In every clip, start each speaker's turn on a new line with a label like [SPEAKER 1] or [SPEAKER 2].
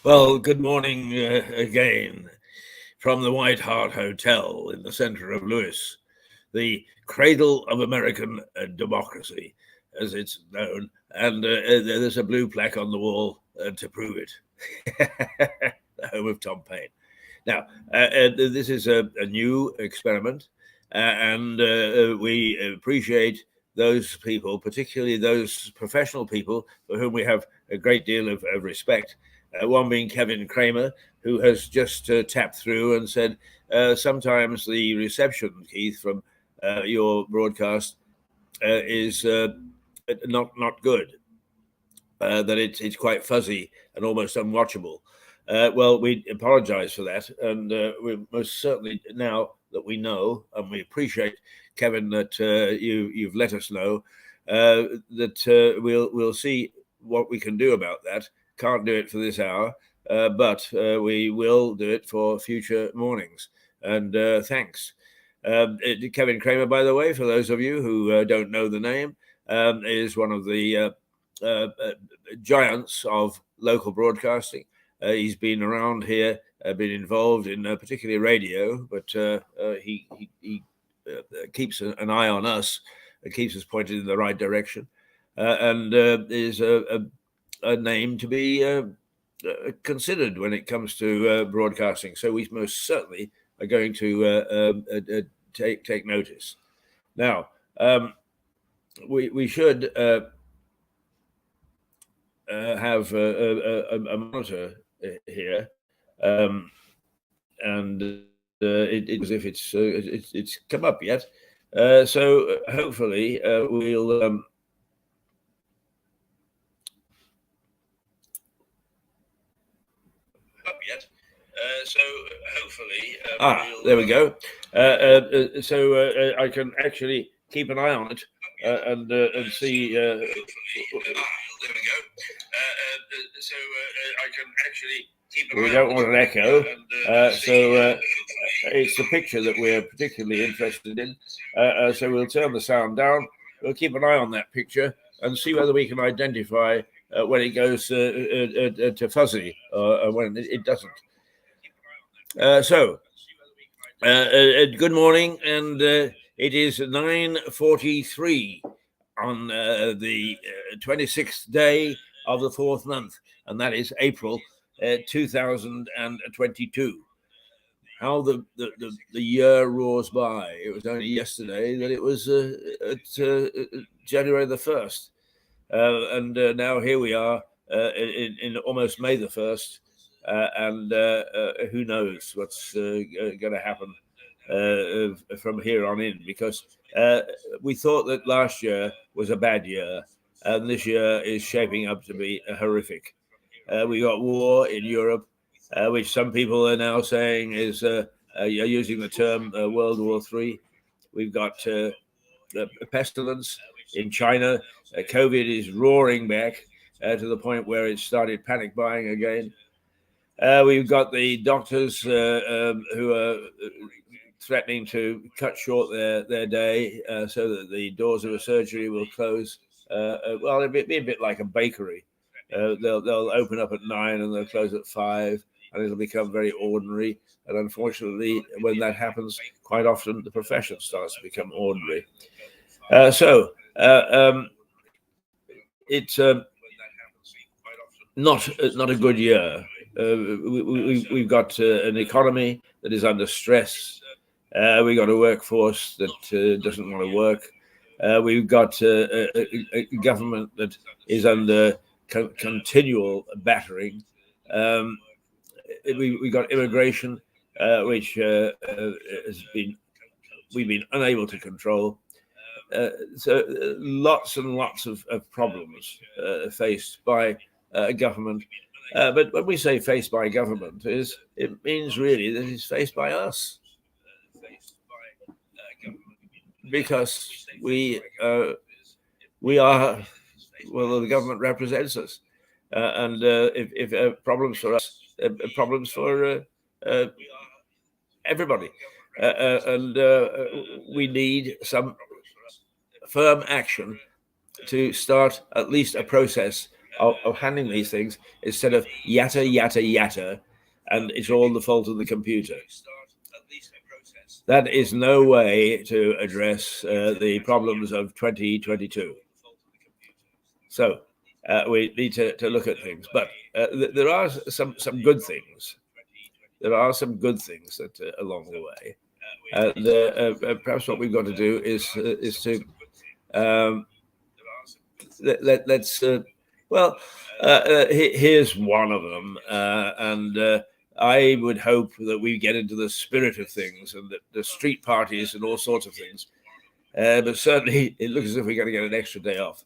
[SPEAKER 1] Well, good morning again from the Hart Hotel in the center of Lewis, the cradle of American democracy, as it's known. And there's a blue plaque on the wall to prove it. The home of Tom Paine. Now, this is a new experiment, and we appreciate those people, particularly those professional people for whom we have a great deal of respect. One being Kevin Kramer, who has just tapped through and said, sometimes the reception, Keith, from your broadcast is not good. That it's quite fuzzy and almost unwatchable. Well, we apologize for that, and we most certainly, now that we know and we appreciate, Kevin, that you've let us know, that we'll see what we can do about that. Can't do it for this hour, but we will do it for future mornings. And thanks. Kevin Kramer, by the way, for those of you who don't know the name, is one of the giants of local broadcasting. He's been around here, been involved in particularly radio, but he keeps an eye on us, keeps us pointed in the right direction, and is a name to be considered when it comes to broadcasting. So we most certainly are going to take notice. Now, we should have a monitor here, and it as if it's come up yet. So hopefully we'll up yet. So hopefully there we go. So I can actually keep an eye on it and see. There we go. So I can actually keep an eye. We don't want an echo, so it's the picture that we're particularly interested in. So we'll turn the sound down. We'll keep an eye on that picture and see whether we can identify when it goes to fuzzy or when it doesn't. So good morning, and it is 9:43 on the 26th day of the fourth month, and that is April 2022. How the year roars by. It was only yesterday that it was January the 1st. And now here we are in almost May the 1st. And who knows what's going to happen from here on in, because we thought that last year was a bad year, and this year is shaping up to be horrific. We got war in Europe, which some people are now saying is using the term World War III. We've got pestilence in China. COVID is roaring back to the point where it started panic buying again. We've got the doctors who are threatening to cut short their day so that the doors of a surgery will close. Well, it'll be a bit like a bakery. They'll open up at 9 and they'll close at 5, and it'll become very ordinary. And unfortunately, when that happens, quite often the profession starts to become ordinary. So it's not a good year. We've got an economy that is under stress. We've got a workforce that doesn't want to work. We've got a government that is under continual battering. We've got immigration, which we've been unable to control. So lots and lots of problems faced by government. But when we say faced by government, it means really that it's faced by us, because we are, well, the government represents us, and if problems for us, problems for everybody, and we need some firm action to start at least a process of handling these things instead of yatta, yatta, yatta, and it's all the fault of the computer. That is no way to address the problems of 2022. So we need to look at things, but there are some good things. There are some good things that along the way, and perhaps what we've got to do is to let's well, here's one of them, and I would hope that we get into the spirit of things and that the street parties and all sorts of things. But certainly, it looks as if we're going to get an extra day off.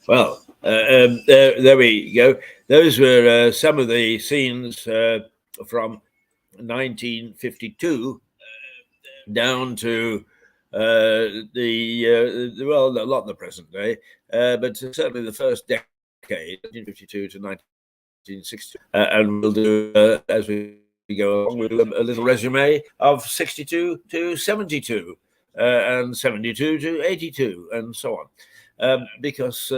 [SPEAKER 1] Well, there we go. Those were some of the scenes from 1952 down to well, not the present day, but certainly the first decade, 1952 to 1960. And we'll do, as we go along, we'll do a little resume of 62 to 72 and 72 to 82 and so on. Because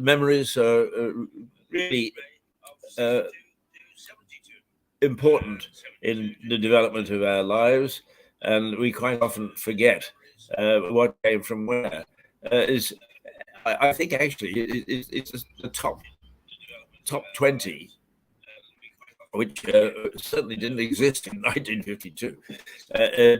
[SPEAKER 1] memories are really important in the development of our lives, and we quite often forget what came from where. I think actually it's the top 20, which certainly didn't exist in 1952.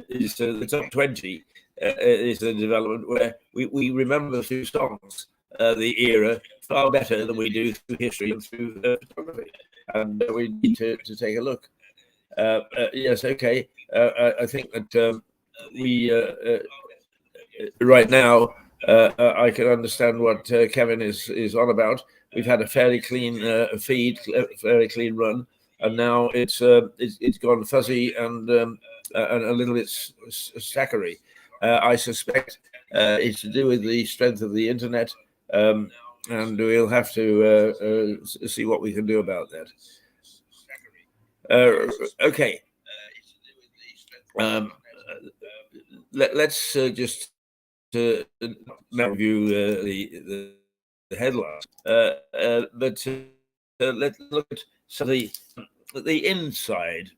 [SPEAKER 1] Is the top 20 is a development where we remember through songs the era far better than we do through history and through photography. And we need to take a look. Yes, okay. I think that we right now I can understand what Kevin is on about. We've had a fairly clean feed, fairly clean run, and now it's gone fuzzy and a little bit stackery. I suspect it's to do with the strength of the internet, and we'll have to see what we can do about that. Okay, Um, let's just now review the headlines, but let's look at some of the inside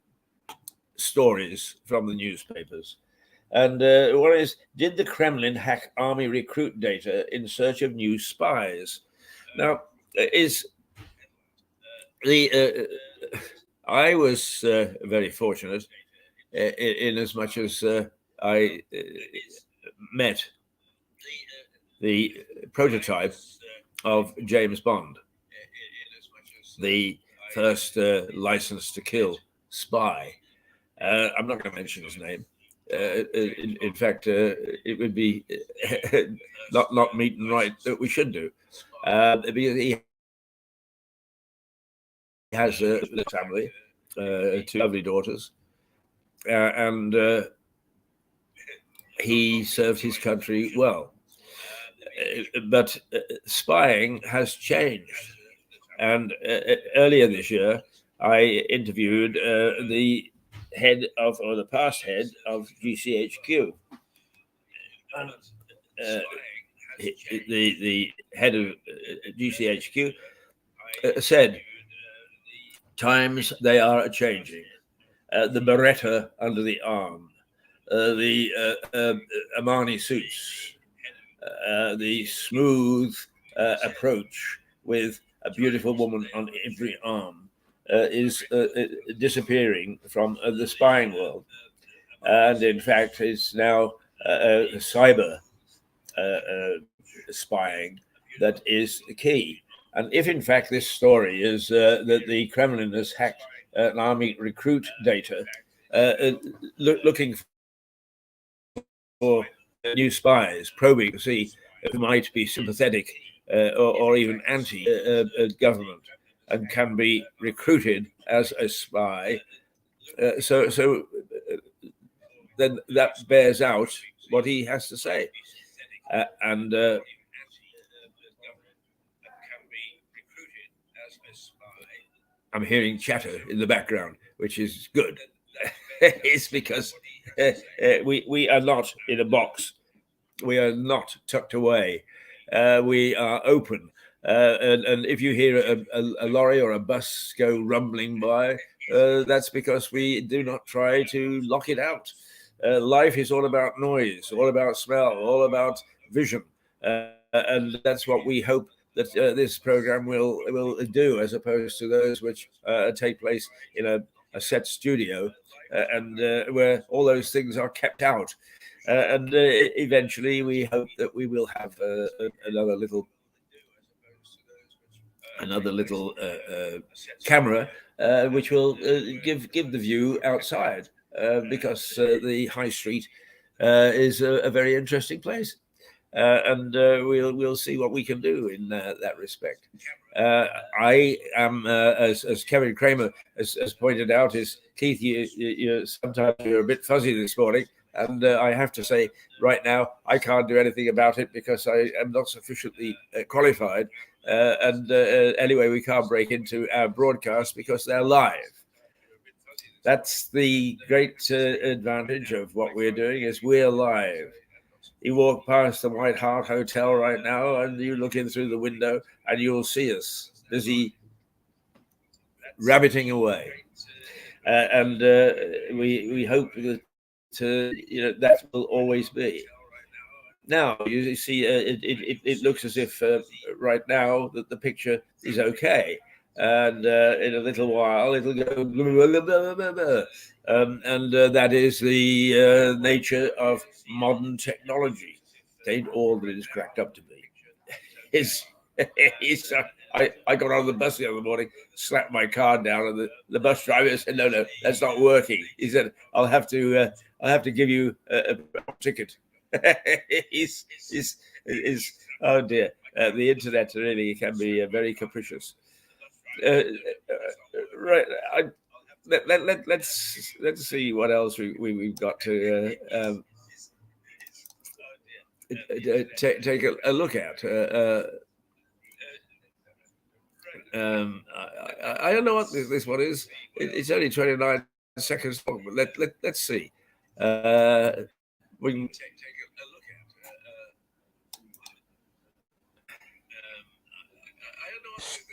[SPEAKER 1] stories from the newspapers. And one is, did the Kremlin hack army recruit data in search of new spies? Now, is the I was very fortunate in as much as I met the prototype of James Bond, the first license to kill spy. I'm not going to mention his name. In fact, it would be not meet and right that we should do. Because he has a family, two lovely daughters, and he served his country well. But spying has changed. And earlier this year, I interviewed the head of, or the past head of GCHQ. And, the head of GCHQ said, times they are a changing. The Beretta under the arm, the Armani suits, the smooth approach with a beautiful woman on every arm is disappearing from the spying world. And in fact, it's now cyber spying that is key. And if in fact this story is that the Kremlin has hacked an army recruit data, looking for new spies, probing to see who might be sympathetic or even anti-government and can be recruited as a spy. So then that bears out what he has to say. And I'm hearing chatter in the background, which is good. It's because we are not in a box. We are not tucked away. We are open. And if you hear a lorry or a bus go rumbling by, that's because we do not try to lock it out. Life is all about noise, all about smell, all about vision. And that's what we hope that this program will do, as opposed to those which take place in a set studio and where all those things are kept out. And eventually, we hope that we will have another little camera, which will give the view outside, because the high street is a very interesting place. And we'll see what we can do in that respect. I am, as Kevin Kramer has pointed out, is Keith. You sometimes you're a bit fuzzy this morning, and I have to say, right now, I can't do anything about it because I am not sufficiently qualified. And anyway, we can't break into our broadcast because they're live. That's the great advantage of what we're doing, is we're live. You walk past the White Hart Hotel right now, and you look in through the window, and you'll see us busy rabbiting away. And we hope that that will always be. Now you see, it looks as if right now that the picture is okay, and in a little while it'll go blah, blah, blah, blah. And that is the nature of modern technology. It ain't all that it's cracked up to be. I got on the bus the other morning, slapped my card down, and the bus driver said, "No, that's not working." He said, I'll have to give you a ticket." he's oh dear, the internet really can be very capricious. Right, let's see what else we've got to take a look at. I don't know what this one is. It's only 29 seconds long, but let's see. we can take a look at.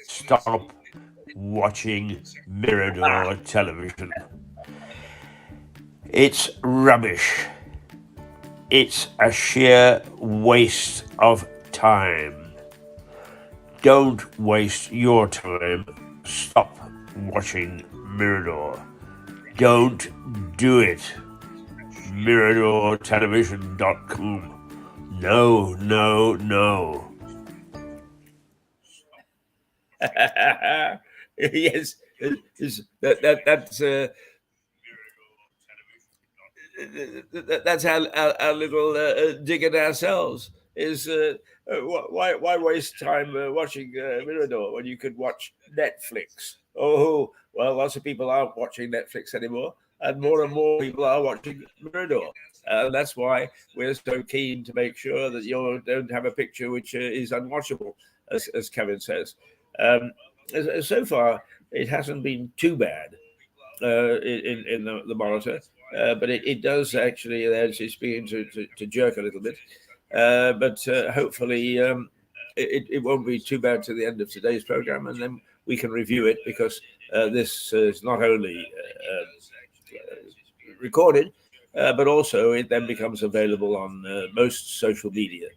[SPEAKER 2] Stop watching Mirador television. It's rubbish. It's a sheer waste of time. Don't waste your time. Stop watching Mirador. Don't do it. MiradorTelevision.com. No, no, no.
[SPEAKER 1] Yes, that's our little dig at ourselves. Is why waste time watching Mirador when you could watch Netflix? Oh well, lots of people aren't watching Netflix anymore, and more people are watching Mirador. And that's why we're so keen to make sure that you don't have a picture which is unwatchable, as Kevin says. So far, it hasn't been too bad in the monitor, but it does actually, as it's beginning to jerk a little bit. But hopefully, it won't be too bad to the end of today's program, and then we can review it because this is not only recorded, but also it then becomes available on most social media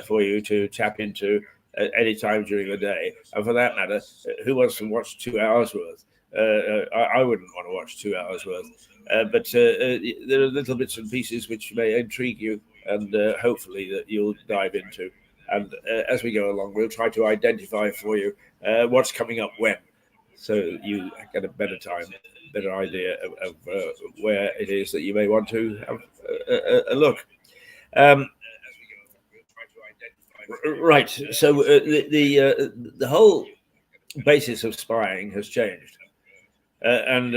[SPEAKER 1] for you to tap into any time during the day. And for that matter, who wants to watch 2 hours worth? I wouldn't want to watch 2 hours worth, but there are little bits and pieces which may intrigue you, and hopefully that you'll dive into. And as we go along, we'll try to identify for you what's coming up when, so you get a better idea of where it is that you may want to have a look. Um, right. So the whole basis of spying has changed, and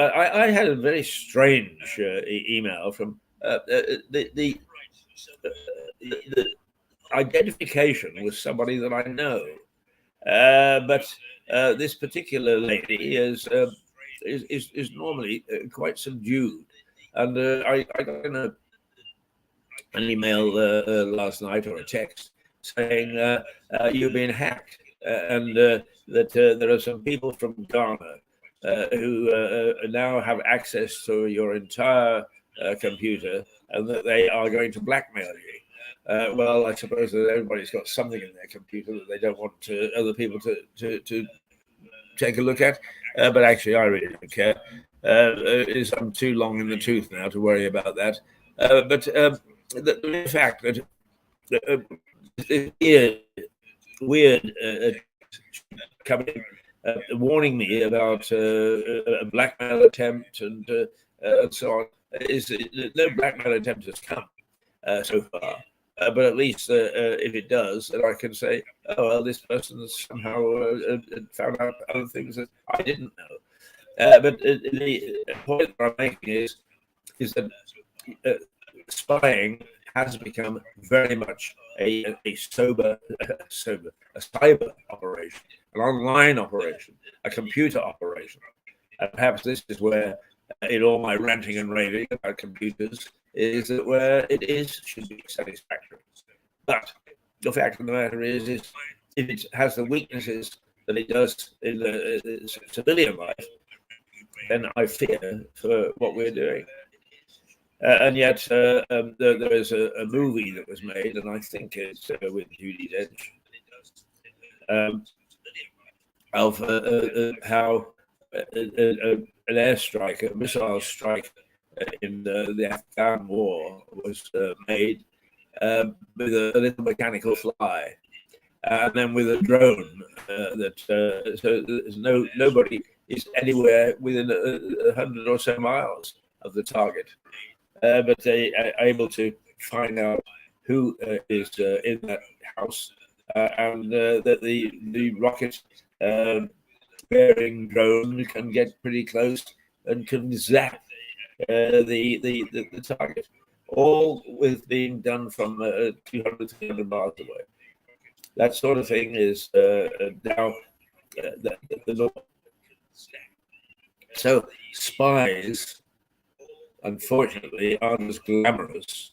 [SPEAKER 1] I had a very strange email from the identification was somebody that I know. But this particular lady is normally quite subdued, and I got an email last night or a text saying you've been hacked, and that there are some people from Ghana who now have access to your entire computer, and that they are going to blackmail you. Well, I suppose that everybody's got something in their computer that they don't want other people to take a look at. But actually, I really don't care. I'm too long in the tooth now to worry about that. But the fact that weird coming, warning me about a blackmail attempt and so on, is no blackmail attempt has come so far. But at least if it does, then I can say, oh, well, this person has somehow found out other things that I didn't know. But the point that I'm making is that spying has become very much a cyber operation, an online operation, a computer operation. And perhaps this is where, in all my ranting and raving about computers, is that where should be satisfactory. But the fact of the matter is if it has the weaknesses that it does in the civilian life, then I fear for what we're doing. And yet, there is a movie that was made, and I think it's with Judi Dench, of how an airstrike, a missile strike in the Afghan war was made with a little mechanical fly, and then with a drone so there's nobody is anywhere within 100 or so miles of the target, but they are able to find out who is in that house, and that the rocket bearing drone can get pretty close and can zap the target, all with being done from 200, 300 miles away. That sort of thing is now the norm. So spies unfortunately, aren't as glamorous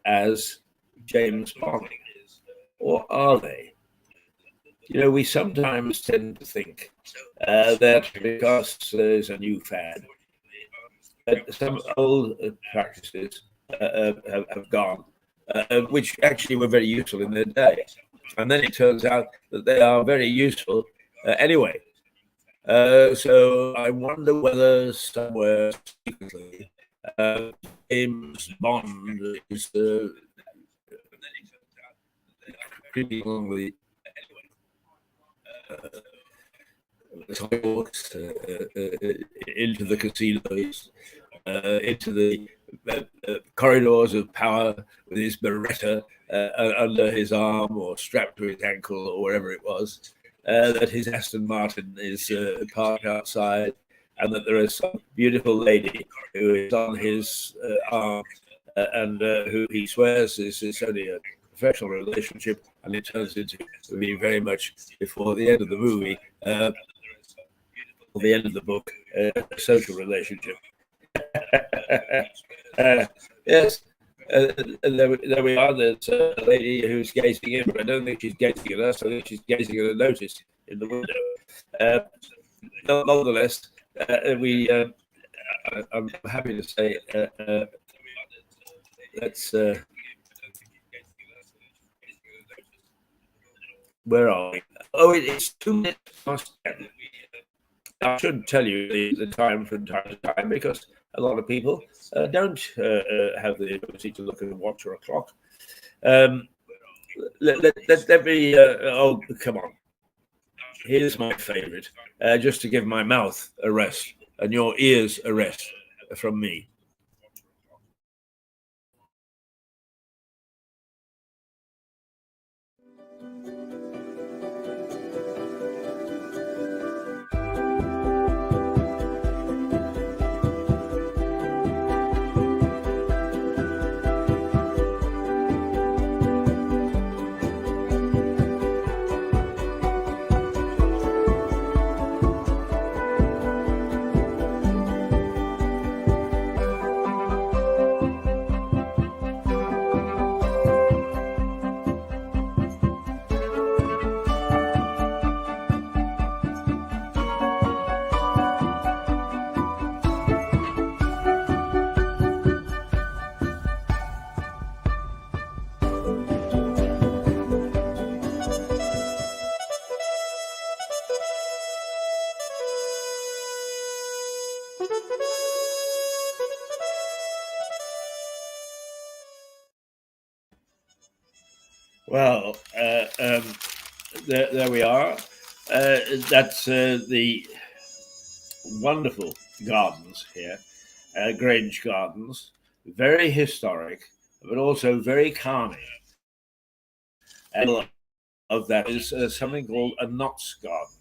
[SPEAKER 1] as James Bond, or are they? We sometimes tend to think that because there's a new fad, that some old practices have gone, which actually were very useful in their day. And then it turns out that they are very useful anyway. So I wonder whether somewhere secretly James Bond is creeping along the sidewalks, into the casinos, into the corridors of power with his Beretta under his arm or strapped to his ankle or wherever it was, that his Aston Martin is parked outside, and that there is some beautiful lady who is on his arm and who he swears is only a professional relationship, and it turns into be very much before the end of the movie, or the end of the book, a social relationship. Yes, there we are. There's a lady who's gazing in, but I don't think she's gazing at us. I think she's gazing at a notice in the window. Nonetheless, I'm happy to say let's. Where are we? Oh, it's 2 minutes past 10. I should tell you the time from time to time, because a lot of people don't have the ability to look at a watch or a clock. Let me. Oh, come on. Here's my favorite, just to give my mouth a rest and your ears a rest from me. Well, there we are. That's the wonderful gardens here, Grange Gardens, very historic, but also very calming. And of that is something called a Knott's Garden.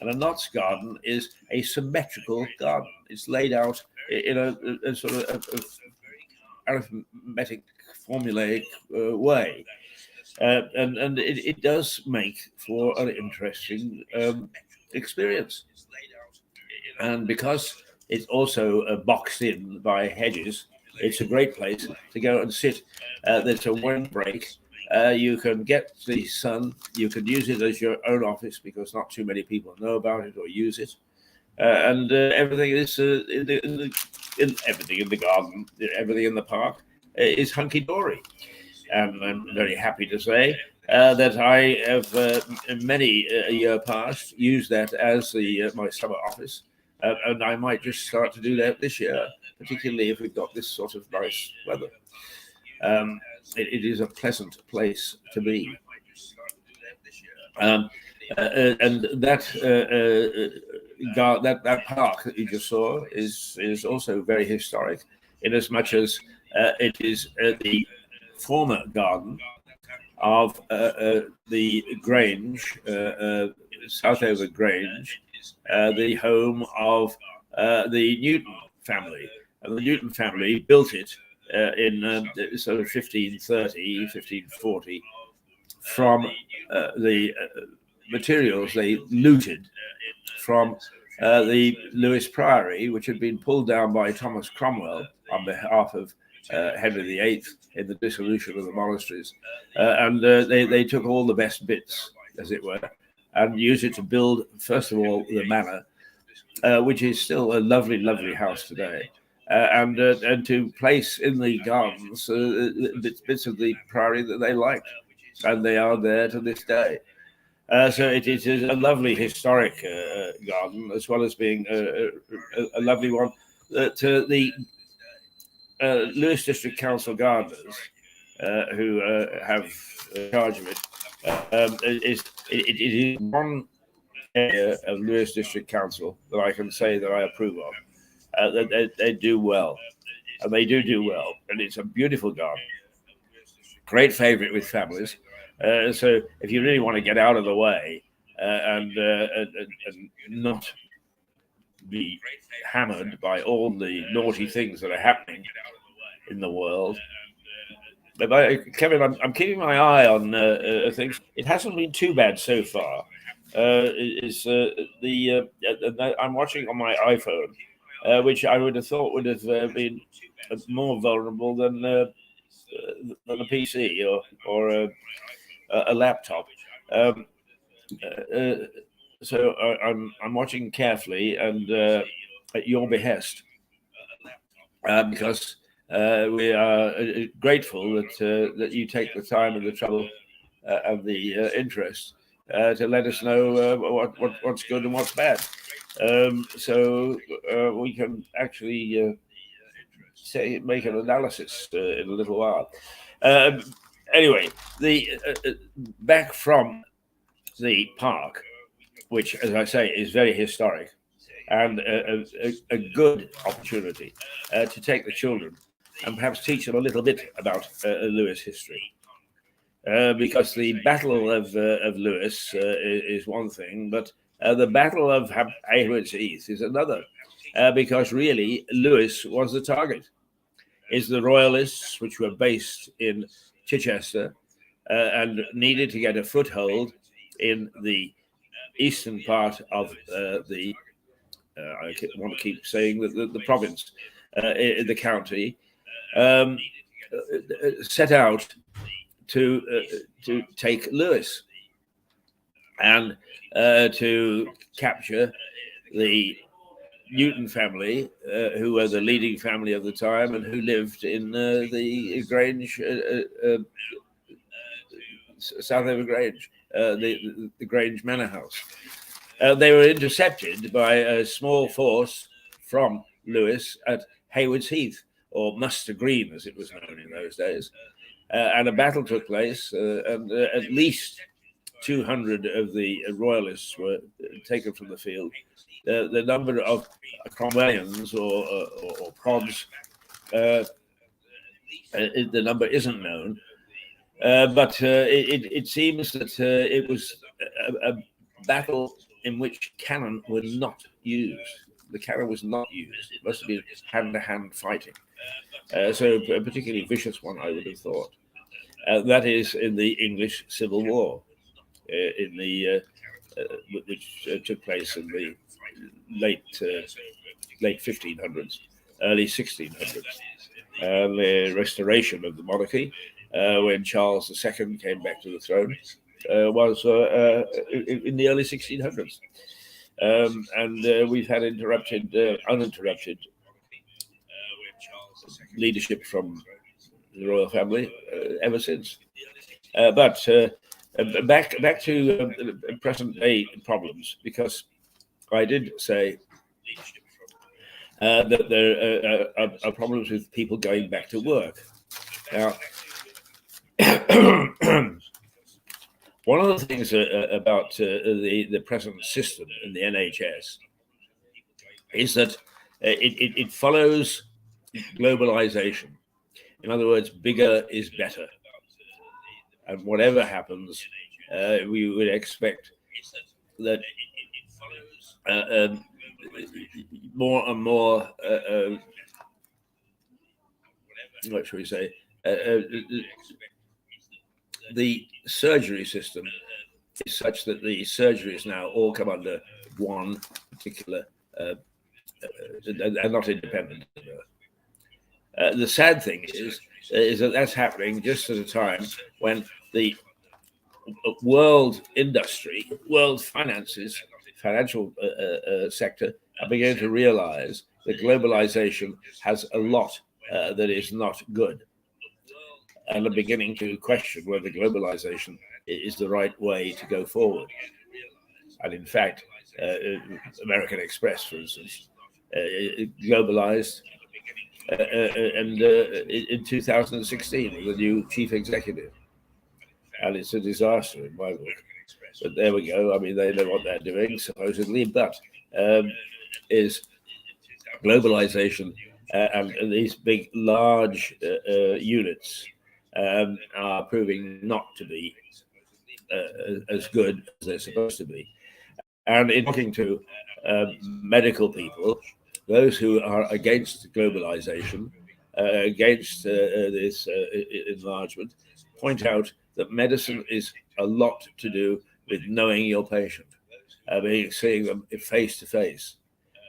[SPEAKER 1] And a Knott's Garden is a symmetrical garden. It's laid out in a sort of arithmetic, formulaic way. And it does make for an interesting experience. And because it's also boxed in by hedges, it's a great place to go and sit. There's a windbreak. You can get the sun. You can use it as your own office because not too many people know about it or use it. And everything is everything in the garden, everything in the park is hunky dory. And I'm very happy to say that I have, in many a year past, used that as my summer office. And I might just start to do that this year, particularly if we've got this sort of nice weather. It is a pleasant place to be. And that that park that you just saw is also very historic, in as much as it is the former garden of the Grange, Southover Grange, the home of the Newton family. And the Newton family built it in sort of 1530, 1540 from the materials they looted from the Lewes Priory, which had been pulled down by Thomas Cromwell on behalf of Henry VIII in the dissolution of the monasteries, and they took all the best bits, as it were, and used it to build, first of all, the manor, which is still a lovely, lovely house today, and to place in the gardens bits of the priory that they liked, and they are there to this day. So it is a lovely historic garden, as well as being a lovely one. To the Lewis District Council gardeners, who have charge of it, it is one area of Lewis District Council that I can say that I approve of. They do well, and they do well, and it's a beautiful garden. Great favourite with families. So if you really want to get out of the way and not be hammered by all the naughty things that are happening in the world. Kevin, I'm keeping my eye on things. It hasn't been too bad so far. I'm watching on my iPhone, which I would have thought would have been more vulnerable than a PC or a laptop. So I'm watching carefully and at your behest, because we are grateful that you take the time and the trouble and the interest to let us know what's good and what's bad, so we can actually make an analysis in a little while. Anyway, back from the park, which, as I say, is very historic and a good opportunity to take the children and perhaps teach them a little bit about Lewis history. Because the Battle of Lewis is one thing, but the Battle of Haywards Heath is another, because really Lewis was the target. Is the Royalists, which were based in Chichester and needed to get a foothold in the eastern part of I want to keep saying the province, the county, set out to take Lewis and to capture the Newton family, who were the leading family of the time and who lived in the Grange, south over Grange, the Grange Manor House. They were intercepted by a small force from Lewis at Haywards Heath, or Muster Green, as it was known in those days. And a battle took place, and at least 200 of the Royalists were taken from the field. The number of Cromwellians or Prods, the number isn't known, but it seems that it was a battle in which cannon were not used. The cannon was not used. It must have been hand-to-hand fighting. So a particularly vicious one, I would have thought. That is in the English Civil War, which took place in the late 1500s, early 1600s. The restoration of the monarchy, when Charles II came back to the throne, was in the early 1600s. And we've had uninterrupted leadership from the royal family ever since. But back to present day problems, because I did say that there are problems with people going back to work. Now, one of the things about the present system in the NHS is that it follows globalization. In other words, bigger is better. And whatever happens, we would expect that more and more, what should we say, the surgery system is such that the surgeries now all come under one particular, and not independent. The sad thing is that that's happening just at a time when the world industry, world finances, financial sector are beginning to realize that globalization has a lot that is not good, and are beginning to question whether globalization is the right way to go forward. And in fact, American Express, for instance, globalized and in 2016 with a new chief executive. And it's a disaster in my book. But there we go. I mean, they know what they're doing, supposedly, but is globalization and these big, large units are proving not to be as good as they're supposed to be. And in talking to medical people, those who are against globalization, against this enlargement, point out that medicine is a lot to do with knowing your patient, seeing them face to face.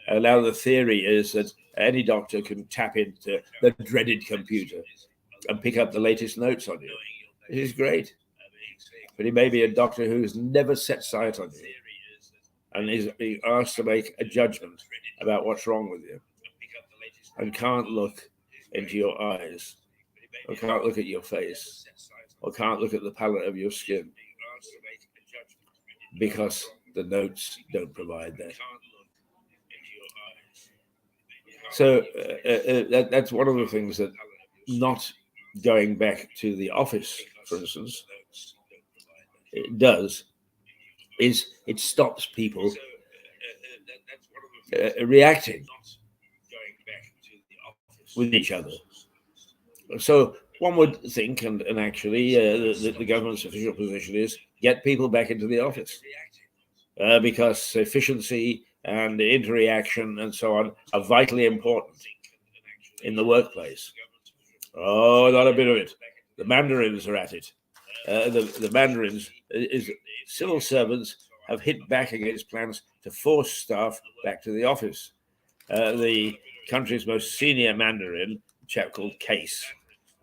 [SPEAKER 1] And now the theory is that any doctor can tap into the dreaded computer and pick up the latest notes on you. It is great. But he may be a doctor who's never set sight on you and is being asked to make a judgment about what's wrong with you and can't look into your eyes or can't look at your face or can't look at the palette of your skin because the notes don't provide that. So that's one of the things that not going back to the office, for instance, it does is it stops people reacting with each other. So one would think, and actually the government's official position is get people back into the office because efficiency and interaction and so on are vitally important in the workplace. Oh, not a bit of it. The Mandarins are at it. The Mandarins, civil servants have hit back against plans to force staff back to the office. The country's most senior Mandarin, a chap called Case,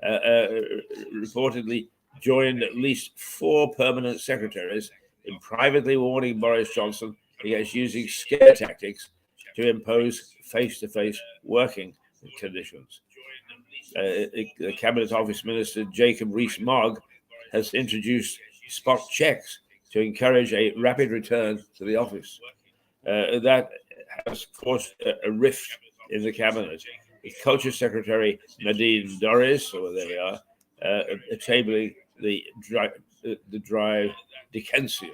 [SPEAKER 1] reportedly joined at least 4 permanent secretaries in privately warning Boris Johnson against using scare tactics to impose face-to-face working conditions. The Cabinet Office Minister Jacob Rees-Mogg has introduced spot checks to encourage a rapid return to the office. That has caused a rift in the cabinet, with Culture Secretary Nadine Dorries, or there we are, tabling the dry decency.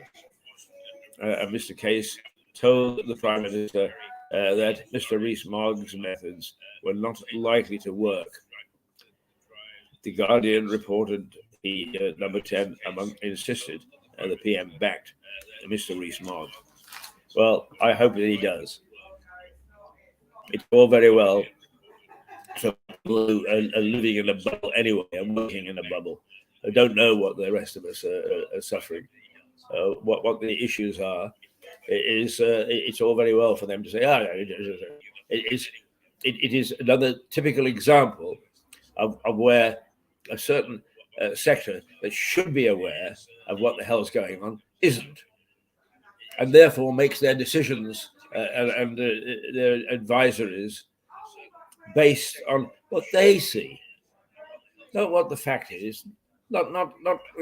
[SPEAKER 1] Mr. Case told the Prime Minister that Mr. Rees-Mogg's methods were not likely to work. The Guardian reported the number 10 insisted, and the PM backed Mr. Rees-Mogg. Well, I hope that he does. It's all very well for people who are living in a bubble anyway and working in a bubble, who don't know what the rest of us are suffering, what the issues are. It's all very well for them to say, it is another typical example of where a certain sector that should be aware of what the hell's going on isn't, and therefore makes their decisions and their advisories based on what they see, not what the fact is, not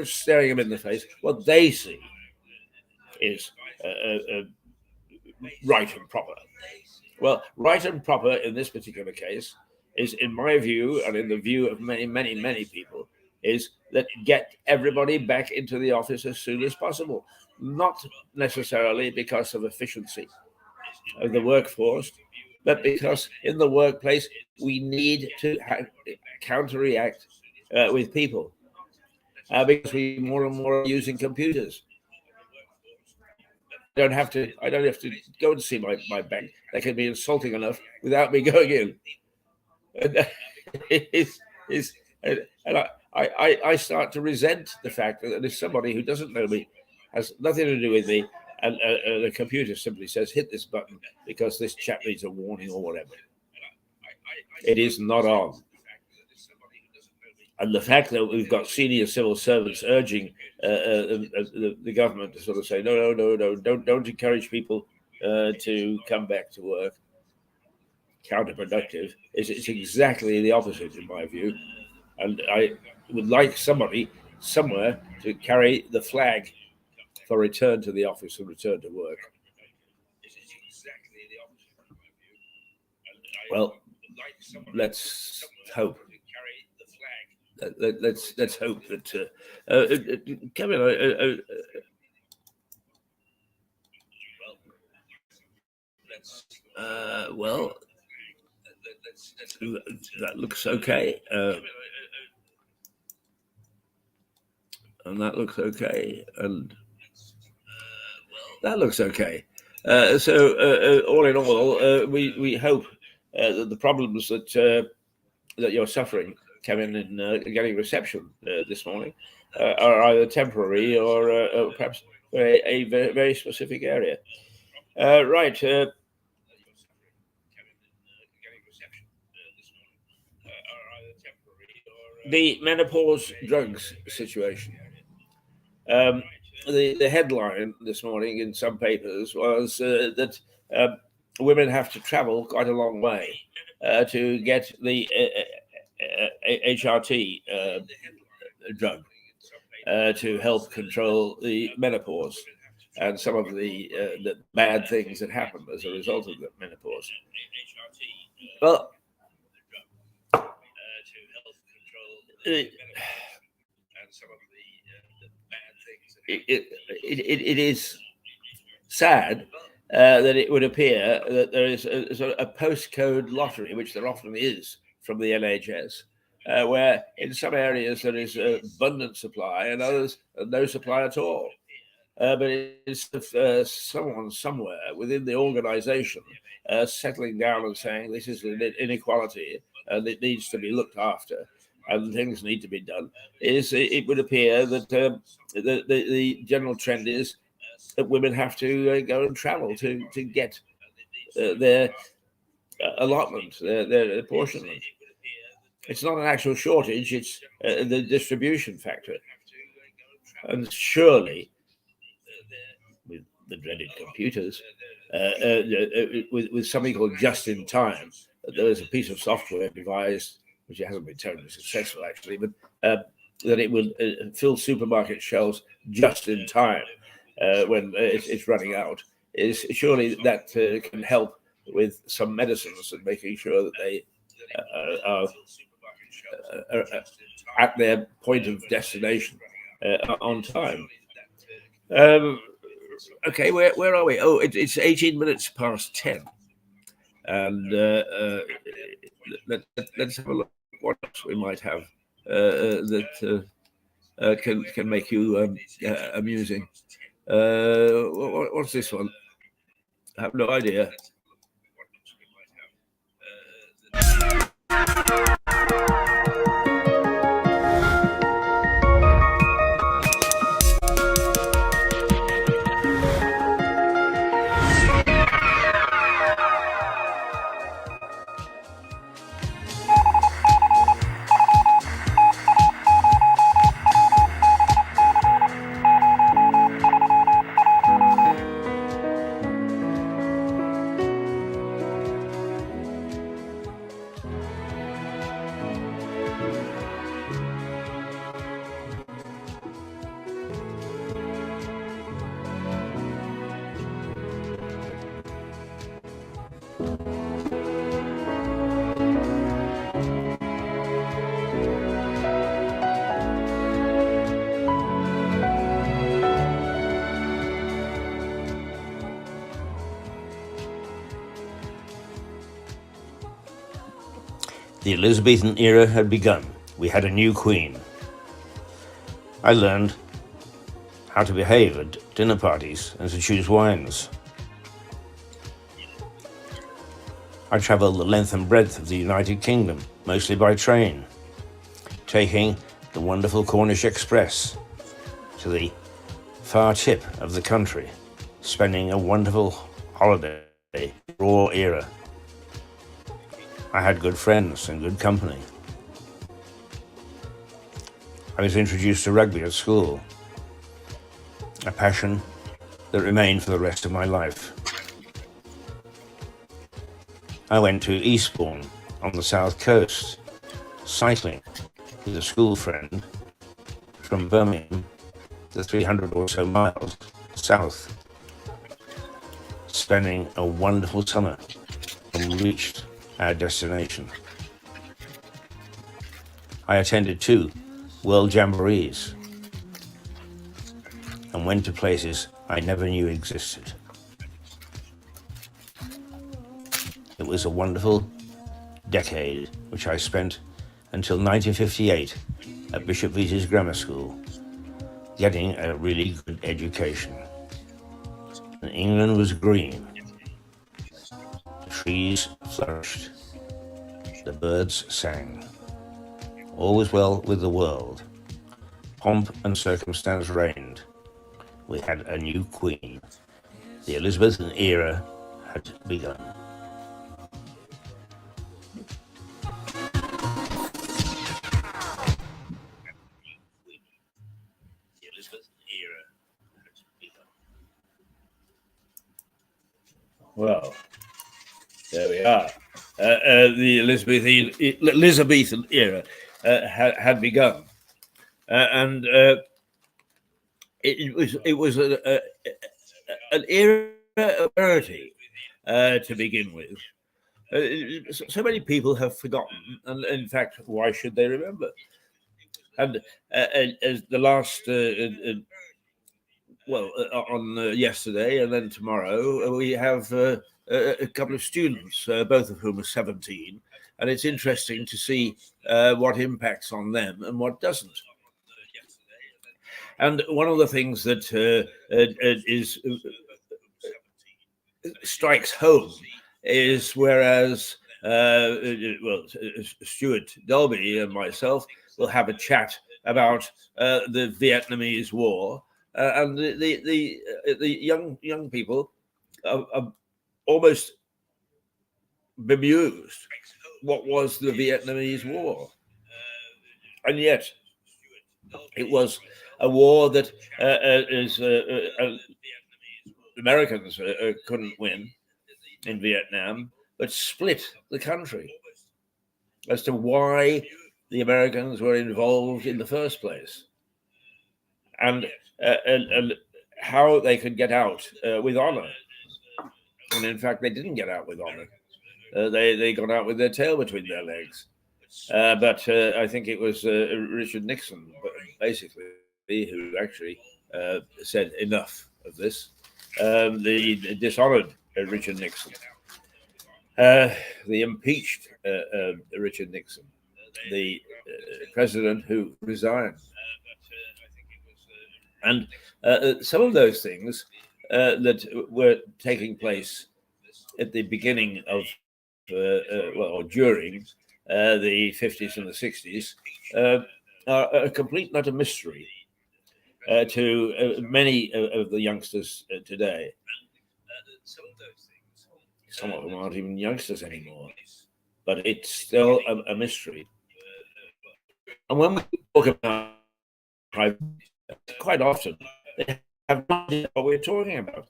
[SPEAKER 1] staring them in the face. What they see is right and proper. Well, right and proper in this particular case is, in my view, and in the view of many people, is that get everybody back into the office as soon as possible. Not necessarily because of efficiency of the workforce, but because in the workplace we need to counteract with people because we more and more are using computers. I don't have to go and see my bank. They can be insulting enough without me going in. And I start to resent the fact that there's somebody who doesn't know me, has nothing to do with me, and the computer simply says, hit this button because this chap needs a warning or whatever. It is not on. And the fact that we've got senior civil servants urging the government to sort of say, no, don't encourage people to come back to work, counterproductive. It's exactly the opposite, in my view. And I would like somebody somewhere to carry the flag for return to the office and return to work. Well, let's hope. Let's hope that Kevin. Well, that looks okay, and that looks okay, and that looks okay. So all in all, we hope that the problems that you're suffering, Kevin, in getting reception this morning are either temporary or perhaps a very, very specific area. Right. The menopause drugs situation. The headline this morning in some papers was that women have to travel quite a long way to get the HRT drug to help control the menopause and some of the bad things that happen as a result of the menopause. Well, it is sad that it would appear that there is a postcode lottery, which there often is from the NHS, where in some areas there is abundant supply and others no supply at all. But it's someone somewhere within the organisation settling down and saying this is an inequality and it needs to be looked after and things need to be done. It would appear that the general trend is that women have to go and travel to get their allotment, their apportionment. It's not an actual shortage; it's the distribution factor. And surely, with the dreaded computers, with something called just in time, there is a piece of software devised, which hasn't been terribly successful actually, but that it will fill supermarket shelves just in time when it's running out. Is surely that can help with some medicines and making sure that they are at their point of destination on time. Okay, where are we? Oh, it's 18 minutes past 10. And let's have a look what else we might have that can make you amusing. What's this one? I have no idea.
[SPEAKER 2] The Elizabethan era had begun. We had a new queen. I learned how to behave at dinner parties and to choose wines. I travelled the length and breadth of the United Kingdom, mostly by train, taking the wonderful Cornish Express to the far tip of the country, spending a wonderful holiday, raw era. I had good friends and good company. I was introduced to rugby at school, a passion that remained for the rest of my life. I went to Eastbourne on the south coast, cycling with a school friend from Birmingham, the 300 or so miles south, spending a wonderful summer and reached our destination. I attended 2 World Jamborees and went to places I never knew existed. It was a wonderful decade which I spent until 1958 at Bishop Veiters Grammar School, getting a really good education. And England was green. The trees flourished. The birds sang. All was well with the world. Pomp and circumstance reigned. We had a new queen. The Elizabethan era had begun.
[SPEAKER 1] Well, there we are. The Elizabethan era had begun, and it was an era of rarity to begin with. So many people have forgotten, and in fact, why should they remember? And as the last, on yesterday and then tomorrow, we have a couple of students, both of whom are 17, and it's interesting to see what impacts on them and what doesn't. And one of the things that strikes home is whereas Stuart Dolby and myself will have a chat about the Vietnamese War, and the young people are almost bemused. What was the Vietnamese War? And yet, it was a war that Americans couldn't win in Vietnam, but split the country as to why the Americans were involved in the first place, and how they could get out with honor. And in fact, they didn't get out with honor. They got out with their tail between their legs. But I think it was Richard Nixon, basically, who actually said enough of this. The dishonored Richard Nixon, the impeached Richard Nixon, the president who resigned. And some of those things that were taking place at the beginning of, or during the 50s and the 60s, are a complete and utter mystery to many of the youngsters today. Some of them aren't even youngsters anymore, but it's still a mystery. And when we talk about quite often, they have no idea what we're talking about.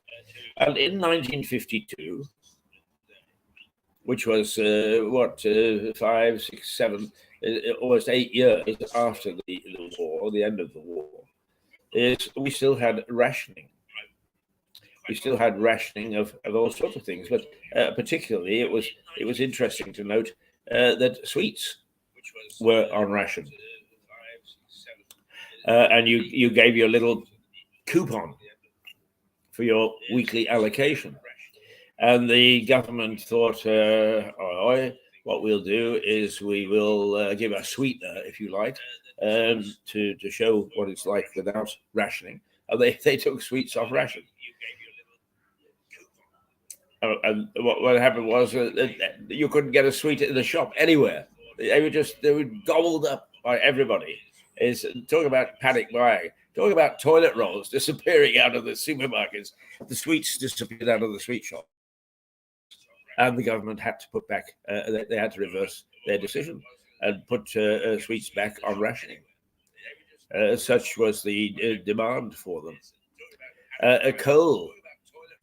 [SPEAKER 1] And in 1952, which was 5, 6, 7, almost 8 years after the war, the end of the war, we still had rationing. We still had rationing of all sorts of things, but particularly it was interesting to note that sweets were on ration, and you gave your little coupon for your weekly allocation. And the government thought, what we'll do is we will give a sweetener, if you like, to show what it's like without rationing. And they took sweets off ration. And what happened was you couldn't get a sweet in the shop anywhere. They were gobbled up by everybody. Talk about panic buying. Talk about toilet rolls disappearing out of the supermarkets. The sweets disappeared out of the sweet shop. And the government had to put back, they had to reverse their decision and put sweets back on rationing. Such was the demand for them. Coal,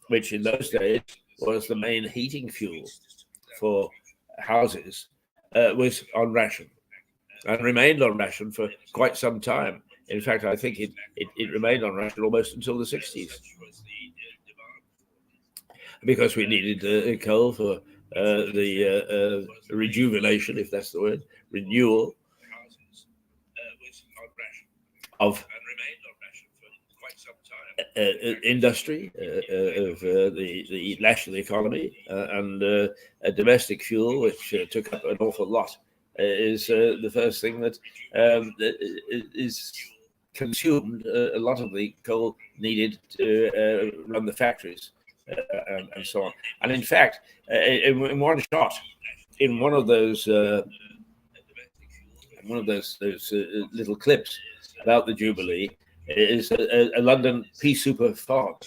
[SPEAKER 1] which in those days was the main heating fuel for houses, was on ration and remained on ration for quite some time. In fact, I think it remained on ration almost until the 60s, because we needed coal for the rejuvenation, if that's the word, renewal of industry, of the national economy, and domestic fuel, which took up an awful lot, is the first thing that is consumed. A lot of the coal needed to run the factories and so on. And in fact, in one shot, in one of those little clips about the Jubilee, is a London pea super fog.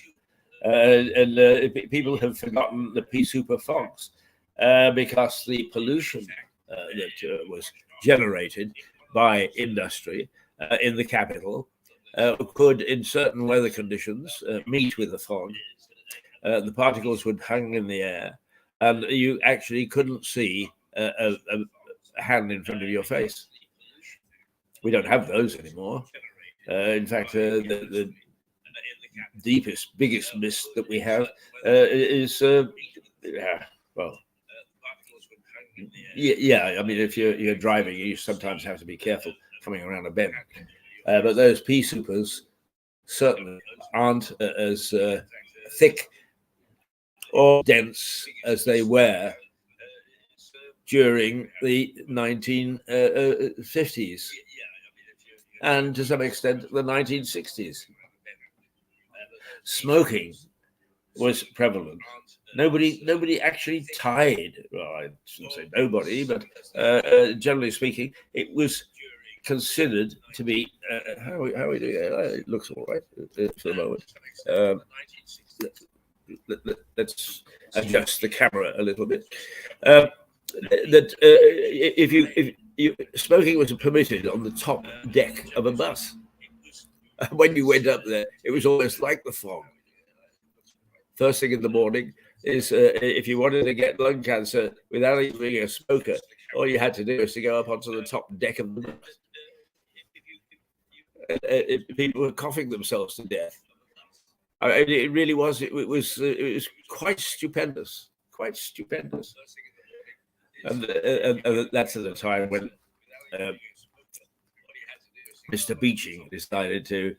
[SPEAKER 1] And people have forgotten the pea super fogs because the pollution that was generated by industry in the capital could, in certain weather conditions, meet with the fog. The particles would hang in the air, and you actually couldn't see a hand in front of your face. We don't have those anymore. In fact, the deepest, biggest mist that we have is, well, yeah. I mean, if you're driving, you sometimes have to be careful coming around a bend. But those pea supers certainly aren't as thick or dense as they were during the 1950s and to some extent the 1960s. Smoking was prevalent. Nobody actually tied. Well, I shouldn't say nobody, but generally speaking, it was considered to be. How are we doing? It looks all right for the moment. Let's adjust the camera a little bit. That if smoking was permitted on the top deck of a bus. When you went up there, it was almost like the fog. First thing in the morning is if you wanted to get lung cancer without even being a smoker, all you had to do was to go up onto the top deck of the bus. People were coughing themselves to death. I mean, it really was. It was quite stupendous, and that's at the time when Mr. Beeching decided to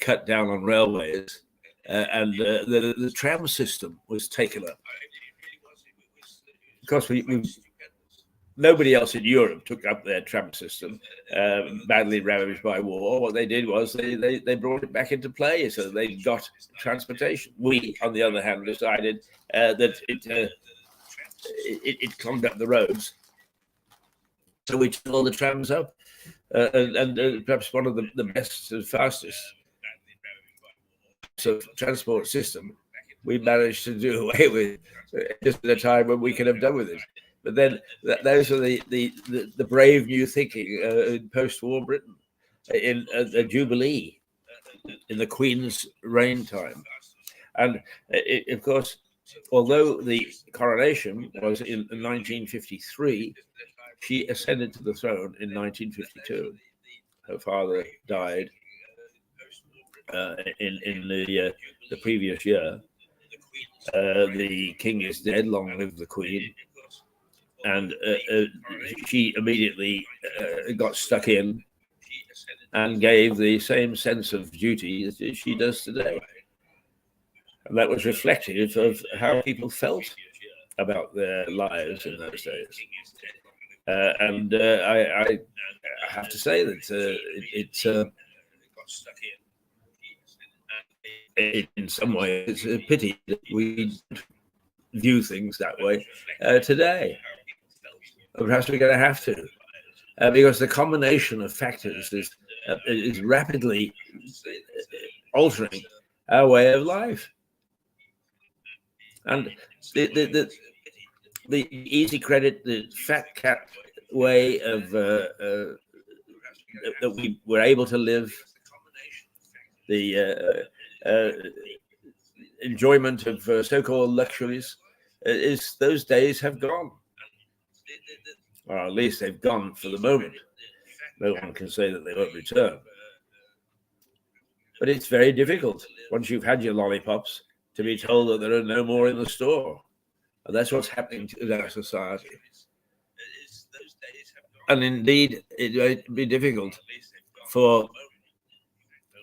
[SPEAKER 1] cut down on railways, and the tram system was taken up. Of course, nobody else in Europe took up their tram system, badly ravaged by war. What they did was they brought it back into play, so they got transportation. We, on the other hand, decided that it clogged up the roads, so we took all the trams up, and perhaps one of the best and fastest transport system we managed to do away with just at a time when we could have done with it. But then those are the brave new thinking in post-war Britain, in the Jubilee, in the Queen's reign time. And of course, although the coronation was in 1953, she ascended to the throne in 1952. Her father died in the previous year. The king is dead, long live the Queen. And she immediately got stuck in and gave the same sense of duty as she does today. And that was reflective of how people felt about their lives in those days. And I have to say that in some ways, it's a pity that we view things that way today. Perhaps we're going to have to, because the combination of factors is rapidly altering our way of life. And the easy credit, the fat cat way of that we were able to live, the enjoyment of so-called luxuries, is those days have gone, or at least they've gone for the moment. No one can say that they won't return. But it's very difficult once you've had your lollipops to be told that there are no more in the store. And that's what's happening to our society. And indeed, it would be difficult for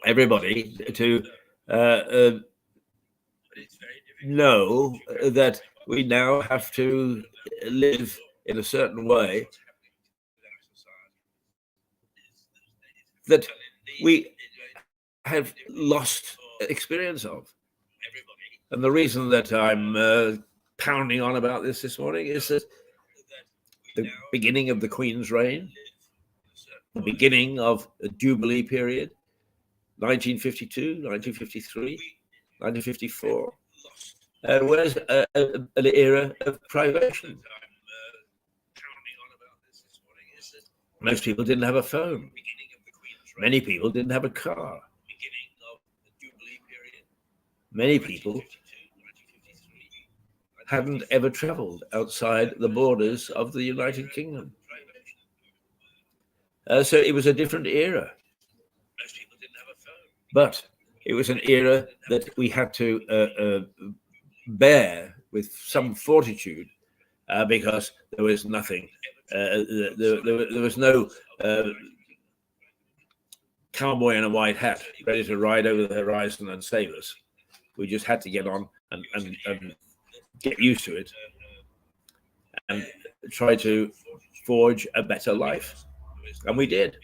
[SPEAKER 1] everybody to know that we now have to live in a certain way that we have lost experience of. And the reason that I'm pounding on about this morning is that the beginning of the Queen's reign, the beginning of a Jubilee period, 1952, 1953, 1954, was an era of privation. Most people didn't have a phone. Many people didn't have a car. Many people hadn't ever traveled outside the borders of the United Kingdom. So it was a different era. But it was an era that we had to bear with some fortitude because there was nothing. There was no cowboy in a white hat ready to ride over the horizon and save us. We just had to get on and get used to it and try to forge a better life. And we did.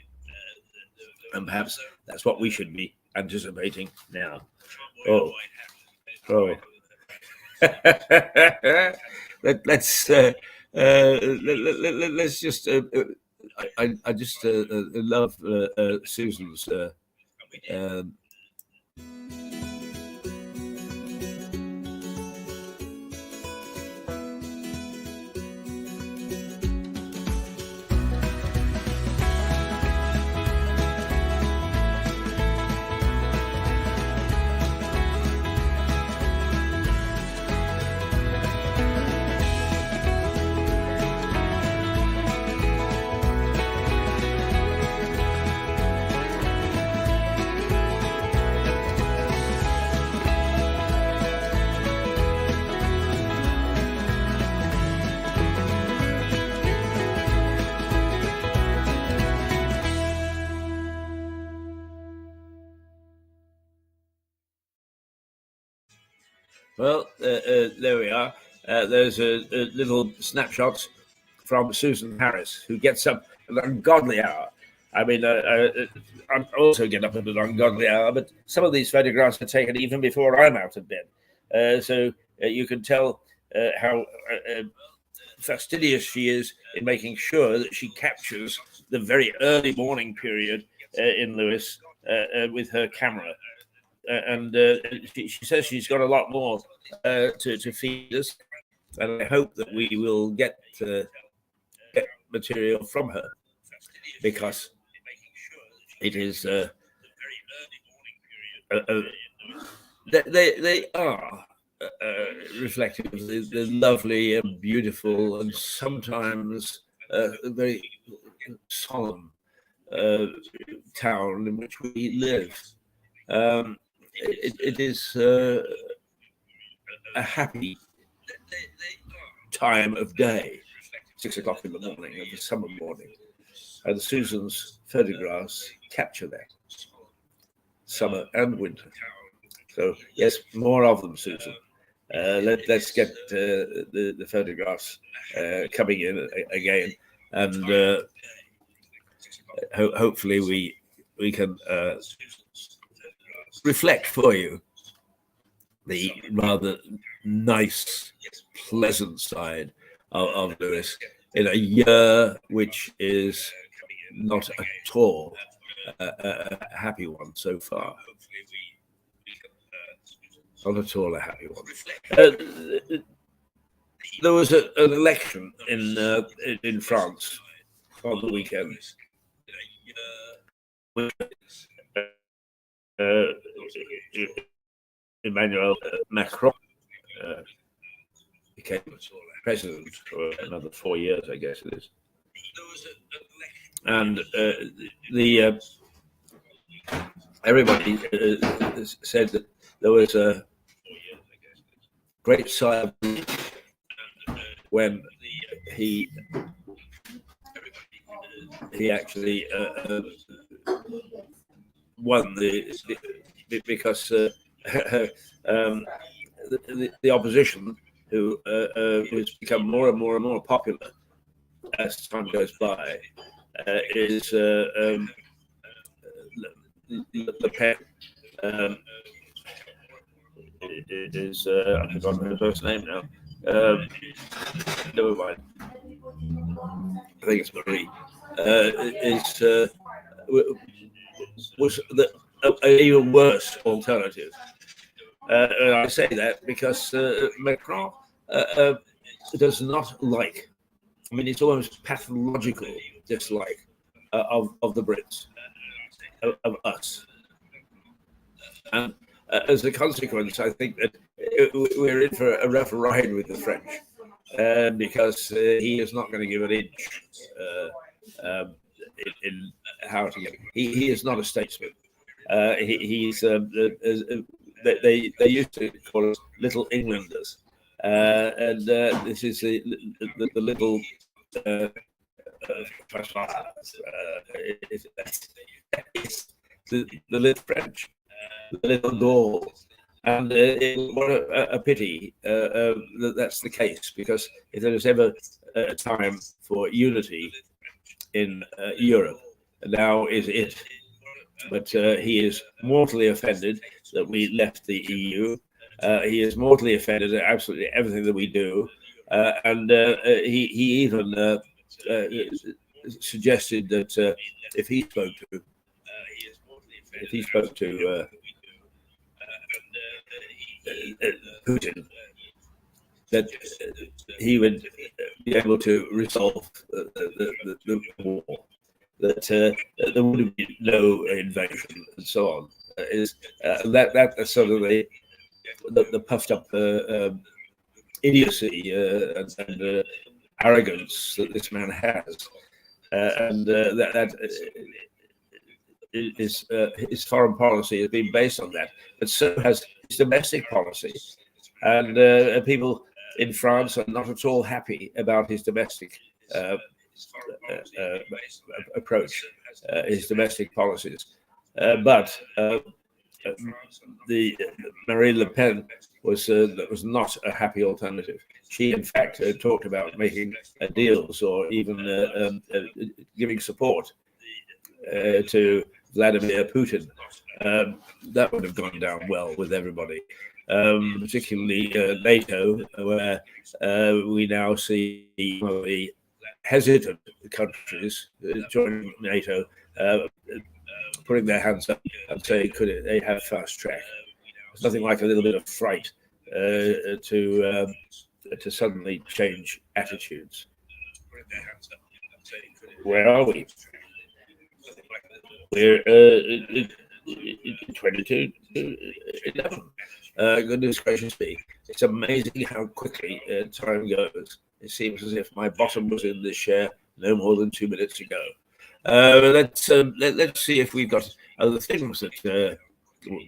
[SPEAKER 1] And perhaps that's what we should be anticipating now. Oh. Let's just. I just love Susan's. Well, there we are. There's a little snapshots from Susan Harris, who gets up at an ungodly hour. I mean, I also get up at an ungodly hour, but some of these photographs are taken even before I'm out of bed. So you can tell how fastidious she is in making sure that she captures the very early morning period in Lewis with her camera. And she says she's got a lot more to feed us, and I hope that we will get material from her, because it is they are reflective of the lovely and beautiful and sometimes very solemn town in which we live. It is a happy time of day, 6 o'clock in the morning of the summer morning, and Susan's photographs capture that, summer and winter. So yes, more of them, Susan. Let's get the photographs coming in again, and hopefully we can reflect for you the rather nice, pleasant side of Lewis in a year which is not at all a happy one so far. Not at all a happy one. There was an election in France on the weekend, uh, Emmanuel Macron became president for another 4 years, I guess it is. And the everybody said that there was a great sigh of relief when he actually won because the opposition, who has become more and more and more popular as time goes by, is Le Pen. Is I've forgotten her first name now. Never mind. I think it's Marie. Was an even worse alternative. And I say that because Macron does not like. I mean, it's almost pathological dislike of the Brits, of us, and as a consequence, I think that we're in for a rough ride with the French, because he is not going to give an inch in how to get. He is not a statesman. He's they used to call us Little Englanders, and this is the little. It's the little French, the little Gaul, and what a pity that that's the case, because if there was ever a time for unity in Europe, now is it. But he is mortally offended that we left the EU. He is mortally offended at absolutely everything that we do, and he even suggested that if he spoke to Putin, that he would be able to resolve the war, that there would be no invasion and so on. That's sort of the puffed up idiocy and arrogance that this man has, and that his foreign policy has been based on that, but so has his domestic policy, and people in France are not at all happy about his domestic approach, his domestic policies, but the Marine Le Pen was not a happy alternative. She, in fact, talked about making deals or even giving support to Vladimir Putin. That would have gone down well with everybody, particularly NATO, where we now see one of the hesitant countries joining NATO putting their hands up and saying, could they have fast track? There's nothing like a little bit of fright to suddenly change attitudes. Where are we? We're 22:11. Goodness gracious me. It's amazing how quickly time goes. It seems as if my bottom was in this share no more than 2 minutes ago. Let's see if we've got other things that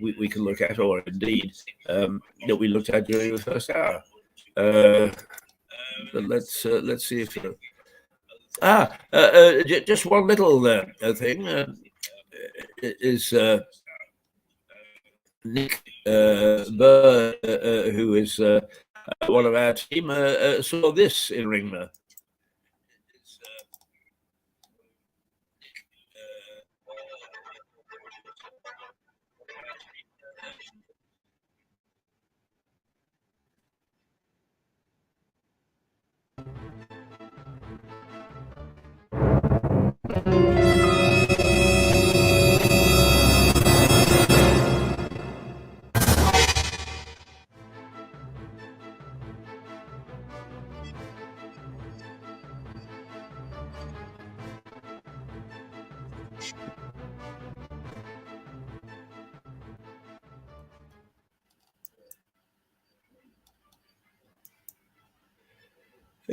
[SPEAKER 1] we can look at, or indeed that we looked at during the first hour. But let's see if just one little thing is Nick Burr, who is one of our team, saw this in Ringmer.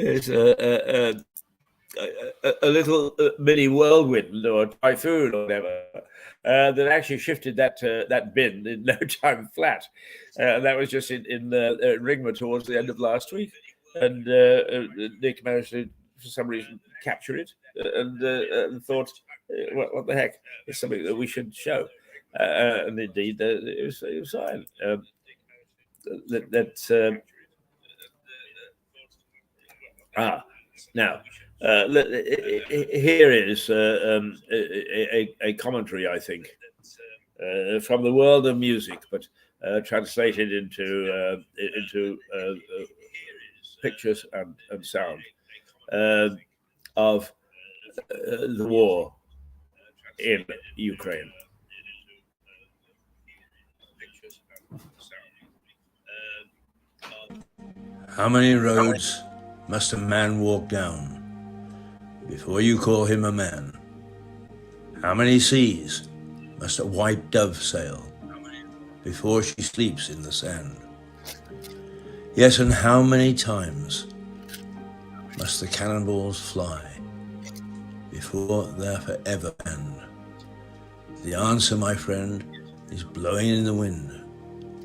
[SPEAKER 1] is a little mini whirlwind or typhoon or whatever that actually shifted that bin in no time flat. That was just in Ringmer towards the end of last week, and Nick managed to, for some reason, capture it and thought, what the heck? It's something that we should show. And indeed, it was fine. Now, here is a commentary, I think, from the world of music, but translated into pictures and sound of the war in Ukraine.
[SPEAKER 2] How many roads must a man walk down before you call him a man? How many seas must a white dove sail before she sleeps in the sand? Yes, and how many times must the cannonballs fly before they're forever banned? The answer, my friend, is blowing in the wind.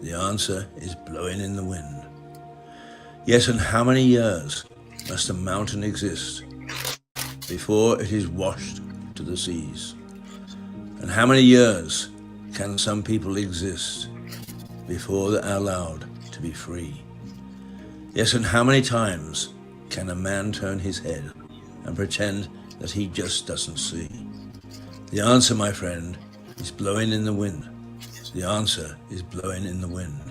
[SPEAKER 2] The answer is blowing in the wind. Yes, and how many years must a mountain exist before it is washed to the seas? And how many years can some people exist before they are allowed to be free? Yes, and how many times can a man turn his head and pretend that he just doesn't see? The answer, my friend, is blowing in the wind. The answer is blowing in the wind.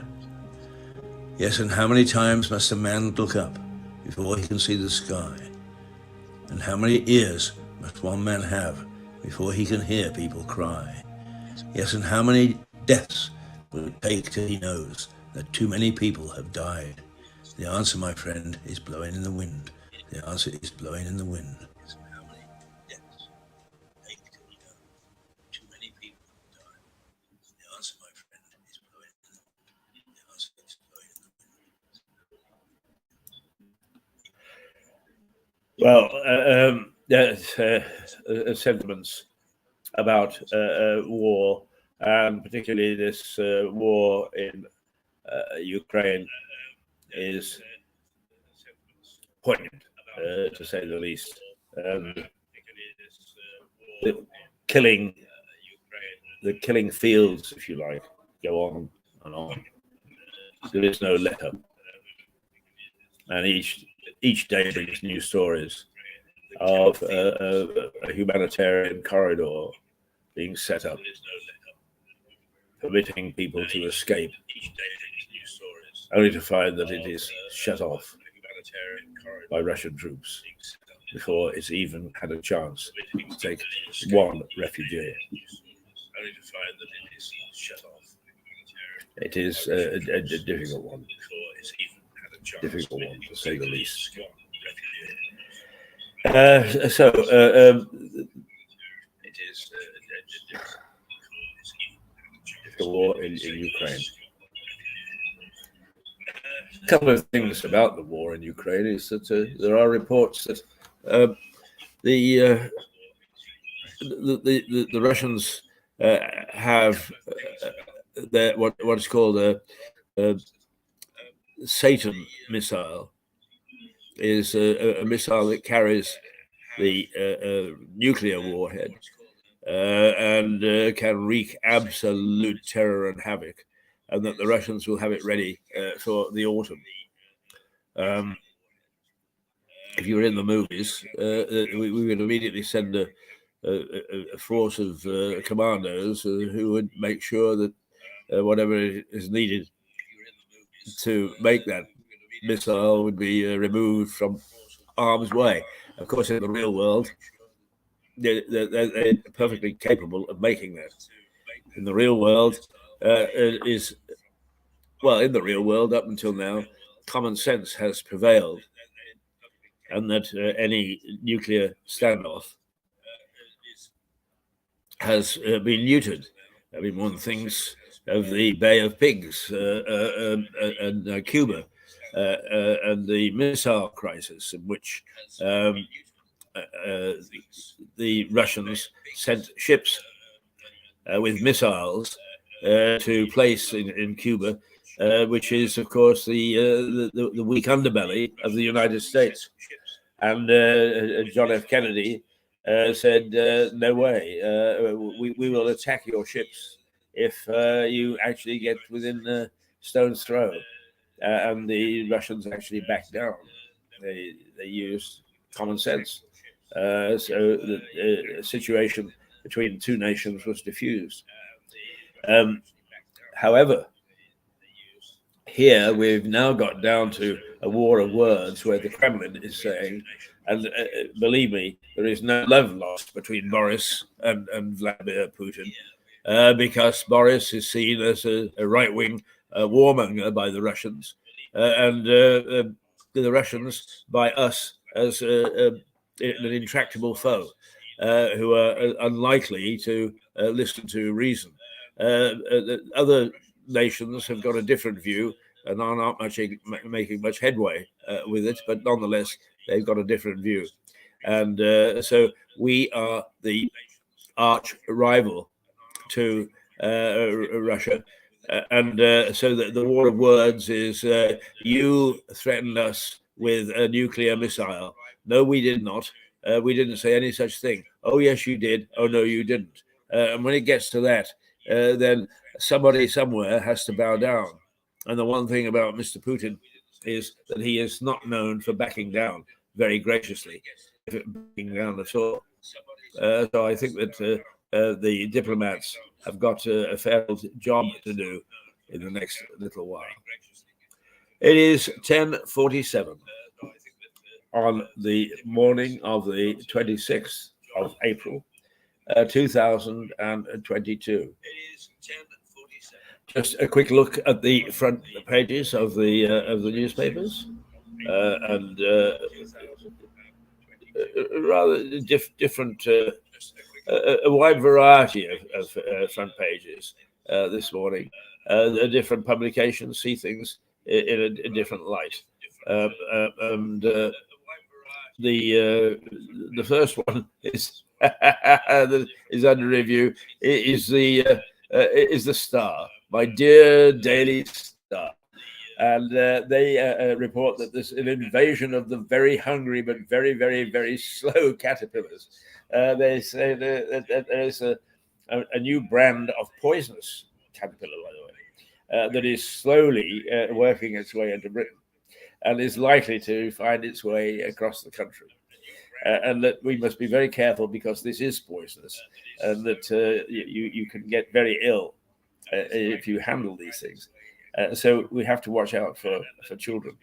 [SPEAKER 2] Yes, and how many times must a man look up before he can see the sky? And how many ears must one man have before he can hear people cry? Yes, and how many deaths will it take till he knows that too many people have died? The answer, my friend, is blowing in the wind. The answer is blowing in the wind.
[SPEAKER 1] Well, sentiments about war, and particularly this war in Ukraine, is poignant, to say the least. The killing fields, if you like, go on and on. There is no let up, and each day brings new stories of a humanitarian corridor being set up, permitting people to escape, only to find that it is shut off by Russian troops before it's even had a chance to take one refugee. It is a difficult one, to say the least. The war in Ukraine. A couple of things about the war in Ukraine is that there are reports that the Russians have what is called a Satan missile, is a missile that carries the nuclear warhead and can wreak absolute terror and havoc, and that the Russians will have it ready for the autumn. If you were in the movies, we would immediately send a force of commandos who would make sure that whatever is needed to make that missile would be removed from harm's way. Of course, in the real world, they're perfectly capable of making that. In the real world, in the real world up until now, common sense has prevailed, and that any nuclear standoff has been neutered. I mean, one thinks of the Bay of Pigs and Cuba, and the missile crisis, in which the Russians sent ships with missiles to place in Cuba, which is, of course, the weak underbelly of the United States. And John F. Kennedy said, "No way, we will attack your ships if you actually get within a stone's throw." And the Russians actually backed down. They used common sense. So the situation between two nations was diffused. However, here we've now got down to a war of words where the Kremlin is saying, and believe me, there is no love lost between Boris and Vladimir Putin, because Boris is seen as a right-wing warmonger by the Russians, and the Russians by us as an intractable foe, who are unlikely to listen to reason. Other nations have got a different view and are not making much headway with it, but nonetheless, they've got a different view. And so we are the arch rival to Russia. And so the war of words is you threatened us with a nuclear missile. No, we did not. We didn't say any such thing. Oh, yes, you did. Oh, no, you didn't. And when it gets to that, then somebody somewhere has to bow down. And the one thing about Mr. Putin is that he is not known for backing down very graciously, if it backing down at all. So I think that the diplomats have got a fair job to do in the next little while. It is 10:47 on the morning of the 26th of April, 2022. Just a quick look at the front pages of the newspapers, and rather different, a wide variety of front pages this morning. Different publications see things in a different light, and the first one is that is under review. Is the Star, my dear Daily Star, and they report that there's an invasion of the very hungry but very, very, very slow caterpillars. They say that there is a new brand of poisonous caterpillar, by the way, that is slowly working its way into Britain and is likely to find its way across the country. And that we must be very careful because this is poisonous, and that you can get very ill if you handle these things. So we have to watch out for children.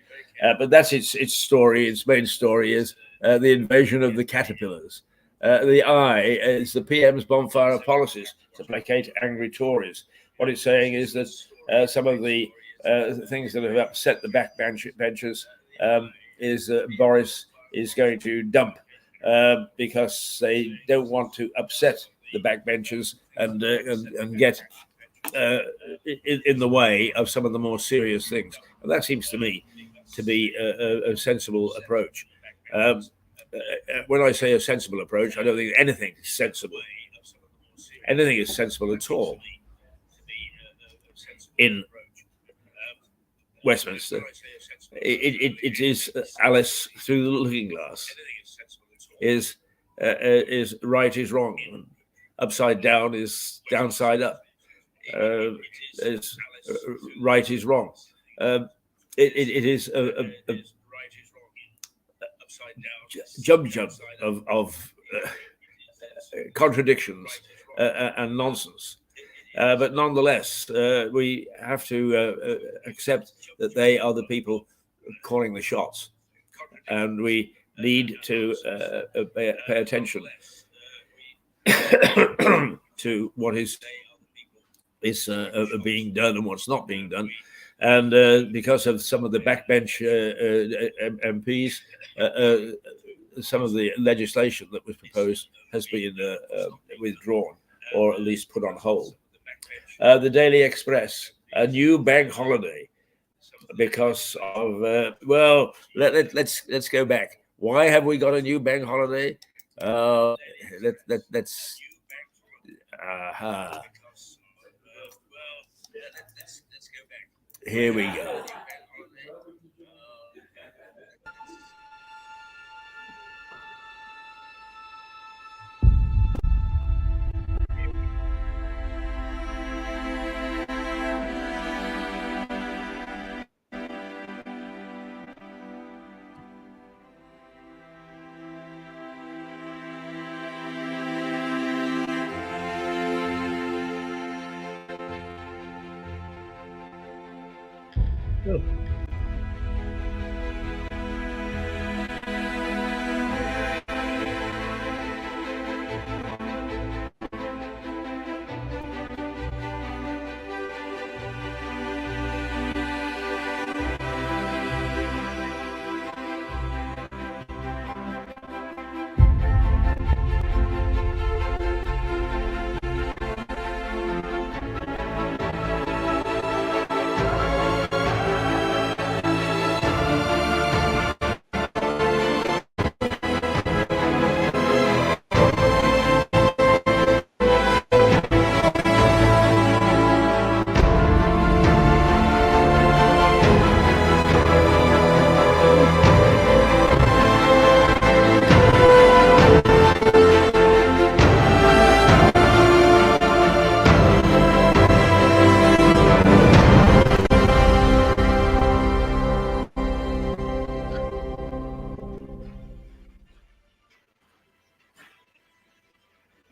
[SPEAKER 1] But that's its story. Its main story is the invasion of the caterpillars. The I is the PM's bonfire of policies to placate angry Tories. What it's saying is that some of the things that have upset the backbenchers is Boris is going to dump because they don't want to upset the backbenchers and get in the way of some of the more serious things. And that seems to me to be a sensible approach. When I say a sensible approach, I don't think anything is sensible. Anything is sensible at all in Westminster. It is Alice through the looking glass. Is right is wrong, and upside down is downside up. Is right is wrong. It is a jump of contradictions and nonsense. But nonetheless, we have to accept that they are the people calling the shots, and we need to pay attention to what is being done and what's not being done. And because of some of the backbench MPs, some of the legislation that was proposed has been withdrawn or at least put on hold. The Daily Express, a new bank holiday. because of well, let's go back. Why have we got a new bank holiday? Let's here we go. Oh.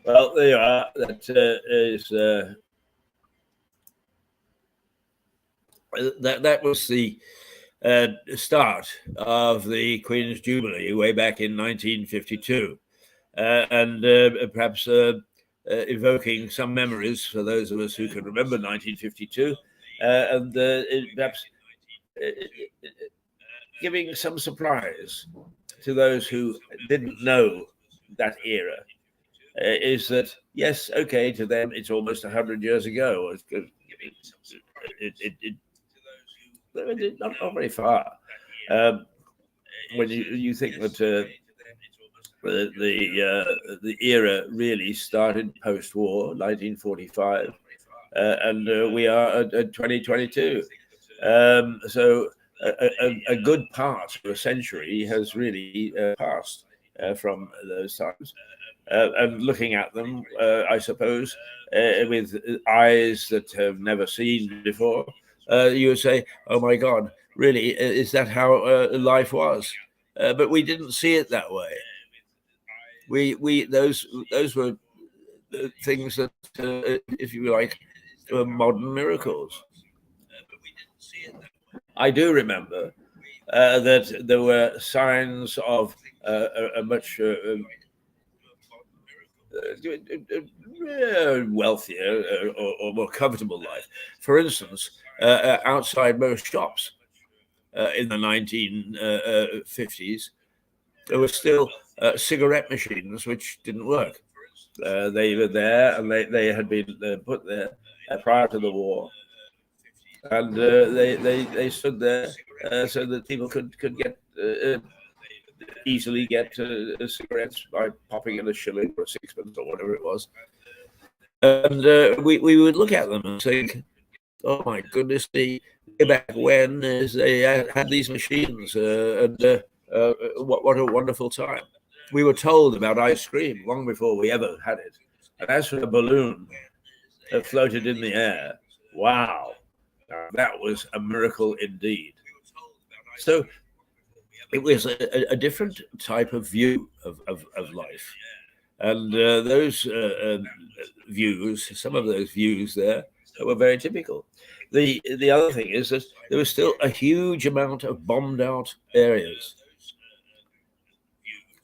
[SPEAKER 1] Well, there you are. That is that was the start of the Queen's Jubilee way back in 1952, and perhaps evoking some memories for those of us who can remember 1952, and perhaps giving some surprise to those who didn't know that era. Is that yes? Okay, to them it's almost 100 years ago. Not very far. When you think that the era really started post-war, 1945, and we are at 2022. So a good part of a century has really passed from those times. And looking at them, I suppose, with eyes that have never seen before, you would say, "Oh my God, really? Is that how life was?" But we didn't see it that way. Those were things that, if you like, were modern miracles. I do remember that there were signs of a much wealthier or more comfortable life. For instance, outside most shops in the 1950s, there were still cigarette machines which didn't work. They were there, and they had been put there prior to the war, and they stood there so that people could get easily get cigarettes by popping in a shilling or a sixpence or whatever it was. And we would look at them and think, "Oh my goodness, way back when they had these machines, and what a wonderful time." We were told about ice cream long before we ever had it. And as for the balloon that floated in the air, wow, that was a miracle indeed. So it was a different type of view of life. And those views, some of those views there, were very typical. The other thing is that there was still a huge amount of bombed out areas,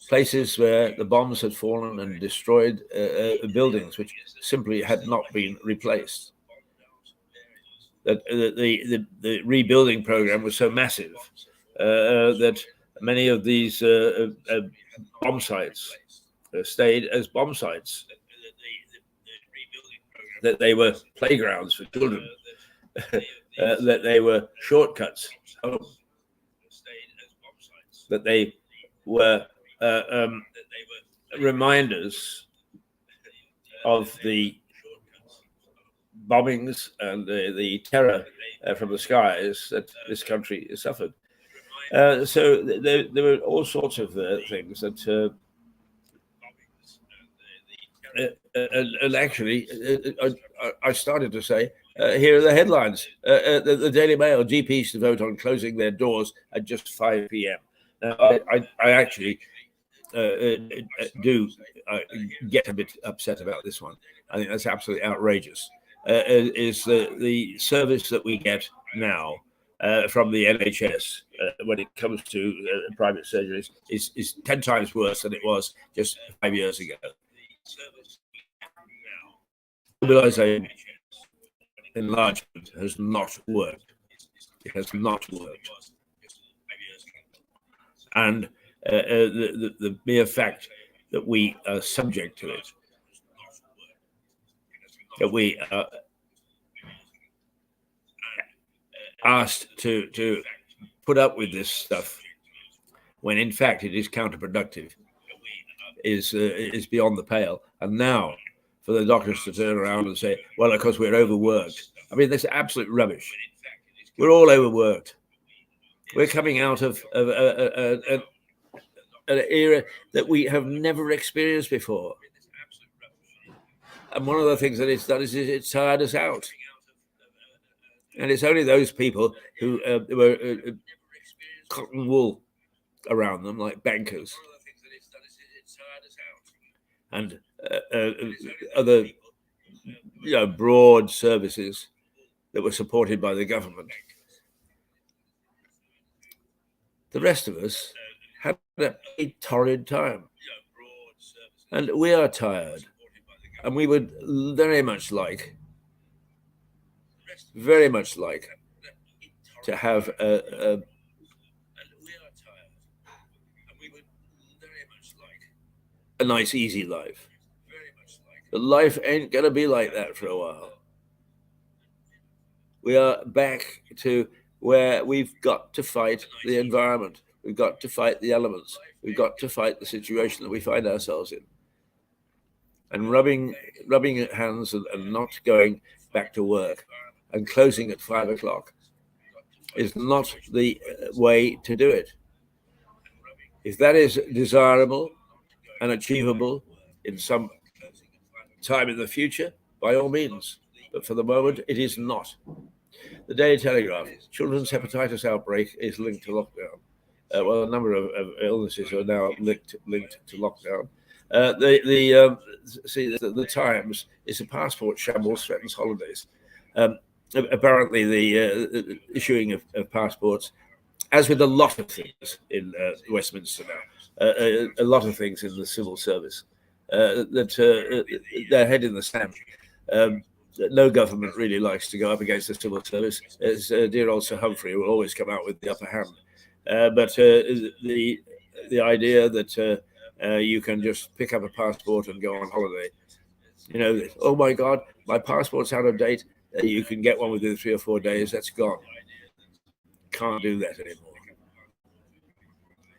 [SPEAKER 1] places where the bombs had fallen and destroyed buildings which simply had not been replaced. That the rebuilding program was so massive that many of these bomb sites stayed as bomb sites, that they were playgrounds for children. that they were shortcuts, that they were reminders of the bombings and the terror from the skies that this country suffered. So there were all sorts of things that, and actually, I started to say, here are the headlines. The Daily Mail: GPs to vote on closing their doors at just 5 p.m. Now, I actually do get a bit upset about this one. I think that's absolutely outrageous. Is the service that we get now from the NHS when it comes to private surgeries is 10 times worse than it was just 5 years ago. Mobilisation enlargement has not worked. It has not worked. And the mere fact that we are subject to it, that we are asked to put up with this stuff, when in fact it is counterproductive, is beyond the pale. And now, for the doctors to turn around and say, well, of course, we're overworked. I mean, that's absolute rubbish. We're all overworked. We're coming out of an era that we have never experienced before. And one of the things that it's done is it's tired us out. And it's only those people who were cotton wool around them, like bankers and other broad services that were supported by the government. The rest of us had a torrid time, and we are tired, and we would very much like to have a nice, easy life. But life ain't gonna be like that for a while. We are back to where we've got to fight the environment. We've got to fight the elements. We've got to fight the situation that we find ourselves in. And rubbing hands and not going back to work and closing at 5 o'clock is not the way to do it. If that is desirable and achievable in some time in the future, by all means. But for the moment, it is not. The Daily Telegraph: children's hepatitis outbreak is linked to lockdown. Well, a number of illnesses are now linked to lockdown. The Times is a passport shambles threatens holidays. Apparently, the issuing of passports, as with a lot of things in Westminster now, a lot of things in the civil service, that their head in the sand. No government really likes to go up against the civil service. As dear old Sir Humphrey will always come out with the upper hand. But the idea that you can just pick up a passport and go on holiday, oh my God, my passport's out of date. You can get one within 3 or 4 days. That's gone. Can't do that anymore.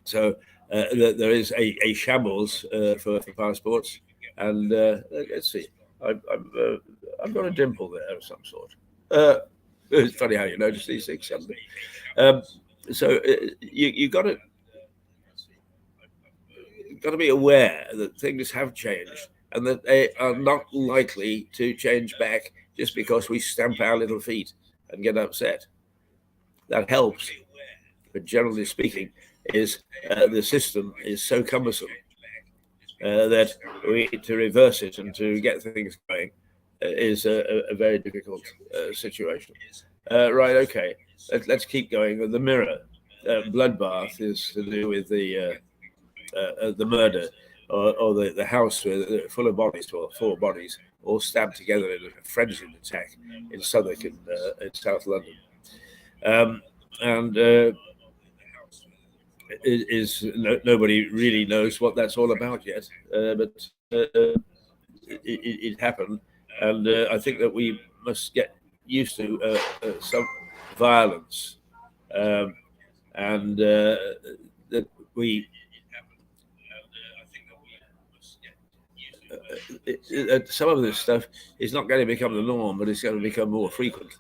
[SPEAKER 1] So there is a shambles for passports, and let's see. I've got a dimple there of some sort. It's funny how you notice these things suddenly. So you got to be aware that things have changed and that they are not likely to change back just because we stamp our little feet and get upset. That helps, but generally speaking, is the system is so cumbersome that we need to reverse it and to get things going is a very difficult situation. Right, okay, let's keep going. The Mirror: bloodbath is to do with the murder or the house full of bodies, 4 bodies, all stabbed together in a frenzied attack in Southwark in South London. Nobody really knows what that's all about yet, but it happened, and I think that we must get used to violence, and that we. Some of this stuff is not going to become the norm, but it's going to become more frequent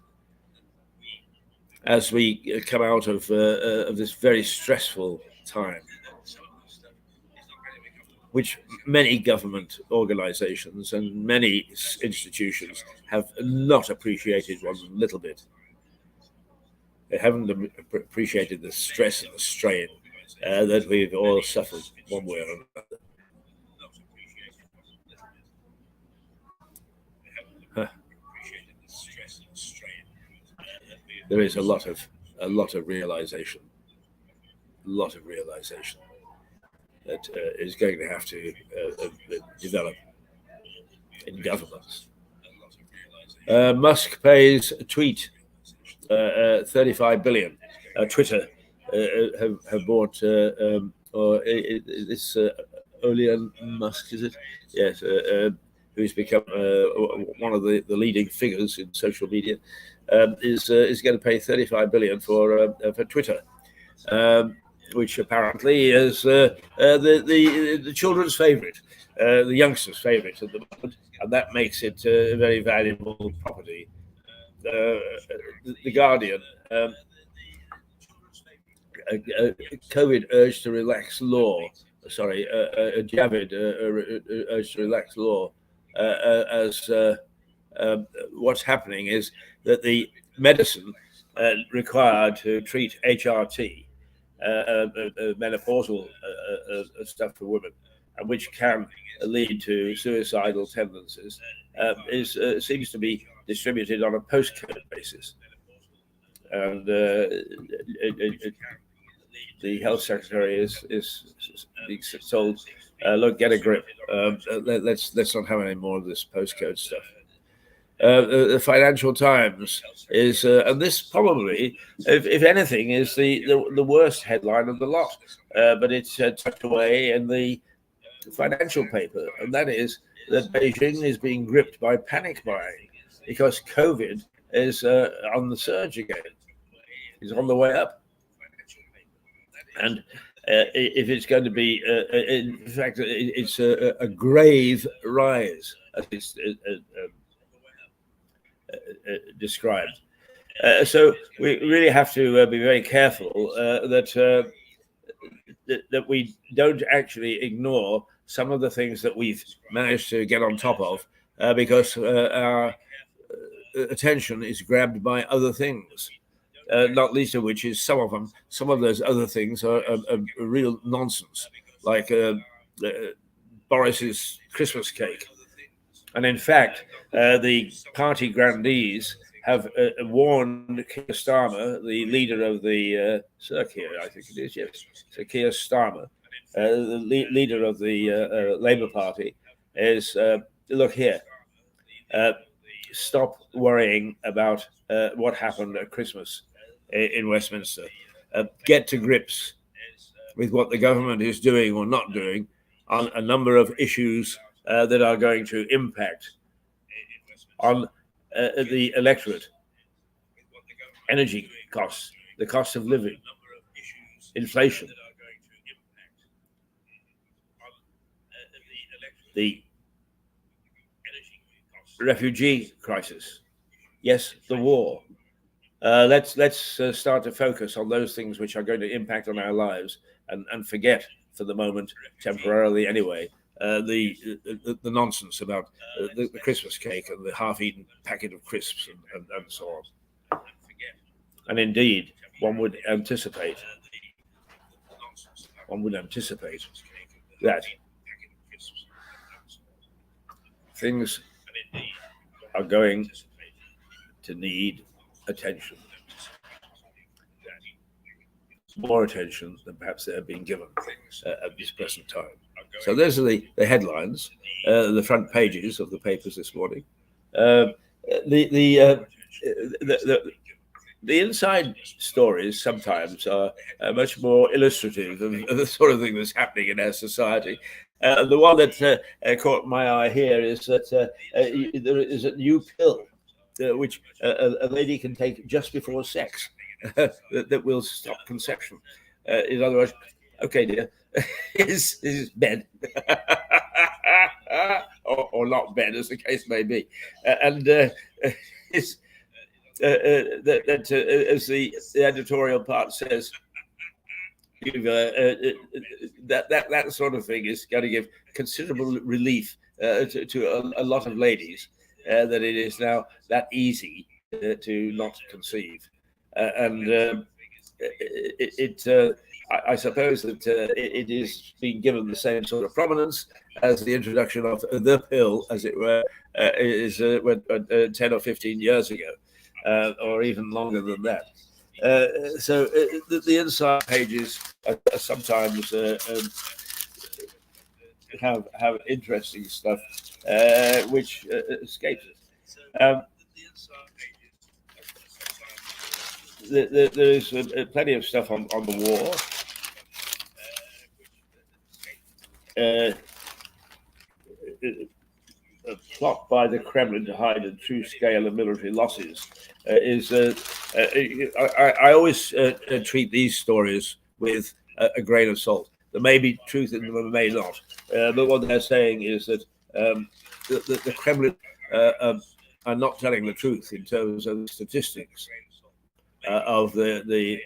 [SPEAKER 1] as we come out of this very stressful time, which many government organizations and many institutions have not appreciated one little bit. They haven't appreciated the stress and the strain that we've all suffered one way or another. There is a lot of realization, that is going to have to develop in governments. Musk pays a tweet 35 billion. Twitter have bought, or this Elon Musk, is it? Yes, who's become one of the leading figures in social media, is going to pay 35 billion for Twitter, which apparently is the children's favourite, the youngsters' favourite at the moment, and that makes it a very valuable property. The Guardian. COVID urged to relax law. Sorry, Javid urged to relax law as what's happening is that the medicine required to treat HRT, menopausal stuff for women, and which can lead to suicidal tendencies, seems to be distributed on a postcode basis. And the health secretary is told, look, get a grip. Let's not have any more of this postcode stuff. The Financial Times is, and this probably, if anything, is the worst headline of the lot, but it's tucked away in the financial paper, and that is that Beijing is being gripped by panic buying because COVID is on the surge again. It's on the way up. And if it's going to be, in fact, it's a grave rise, as it's described. So we really have to be very careful that we don't actually ignore some of the things that we've managed to get on top of, because our attention is grabbed by other things. Not least of which is some of those other things are real nonsense, like Boris's Christmas cake. And in fact, the party grandees have warned Keir Starmer, the leader of the Sir Keir, I think it is, yes, Sir Keir Starmer, the leader of the Labour Party, is look here. Stop worrying about what happened at Christmas in Westminster. Get to grips with what the government is doing or not doing on a number of issues that are going to impact on the electorate. Energy costs, the cost of living, inflation, the refugee crisis, yes, the war. Let's start to focus on those things which are going to impact on our lives, and forget for the moment, temporarily anyway, the nonsense about the Christmas cake and the half-eaten packet of crisps and so on. And indeed, one would anticipate that things are going to need attention, more attention than perhaps they have been given at this present time. So those are the headlines, the front pages of the papers this morning. The inside stories sometimes are much more illustrative of the sort of thing that's happening in our society. The one that caught my eye here is that there is a new pill which a lady can take just before sex that will stop conception. In other words, okay, dear, is bed. or not bed, as the case may be. And is as the editorial part says, that sort of thing is going to give considerable relief to a lot of ladies, that it is now that easy to not conceive. I suppose that it is being given the same sort of prominence as the introduction of the pill, as it were, is 10 or 15 years ago, or even longer than that. So the inside pages are sometimes have interesting stuff which escapes us. There's plenty of stuff on the war. A plot by the Kremlin to hide the true scale of military losses is. I always treat these stories with a grain of salt. There may be truth in them, there may not. But what they're saying is that the Kremlin are not telling the truth in terms of the statistics of the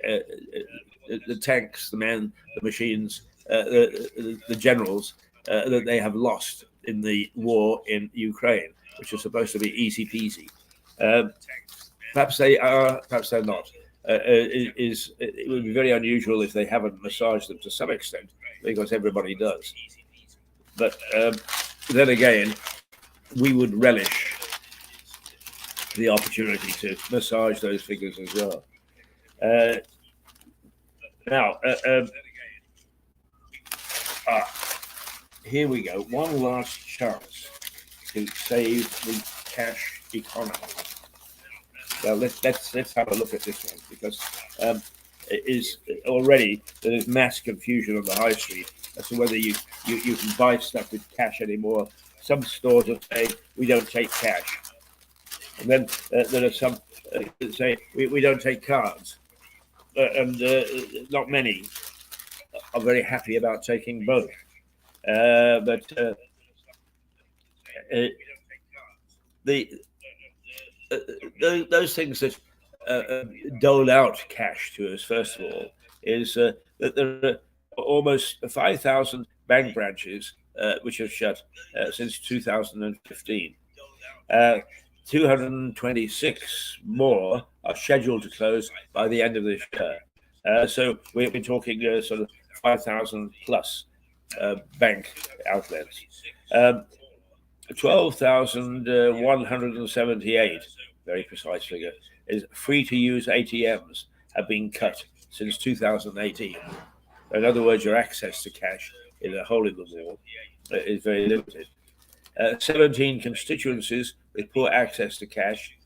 [SPEAKER 1] tanks, the men, the machines, the generals that they have lost in the war in Ukraine, which is supposed to be easy peasy. Perhaps they are, perhaps they're not. It would be very unusual if they haven't massaged them to some extent, because everybody does. But then again, we would relish the opportunity to massage those figures as well. Now, here we go. One last chance to save the cash economy. Well, let's have a look at this one, because it is already there is mass confusion on the high street as to whether you can buy stuff with cash anymore. Some stores will say we don't take cash, and then there are some that say we don't take cards, and not many are very happy about taking both. But those things that dole out cash to us, first of all, is that there are almost 5,000 bank branches which have shut since 2015. 226 more are scheduled to close by the end of this year. So we're talking sort of 5,000 plus bank outlets. 12,178, very precise figure, is free-to-use ATMs have been cut since 2018. In other words, your access to cash in a hole in the wall is very limited. 17 constituencies with poor access to cash,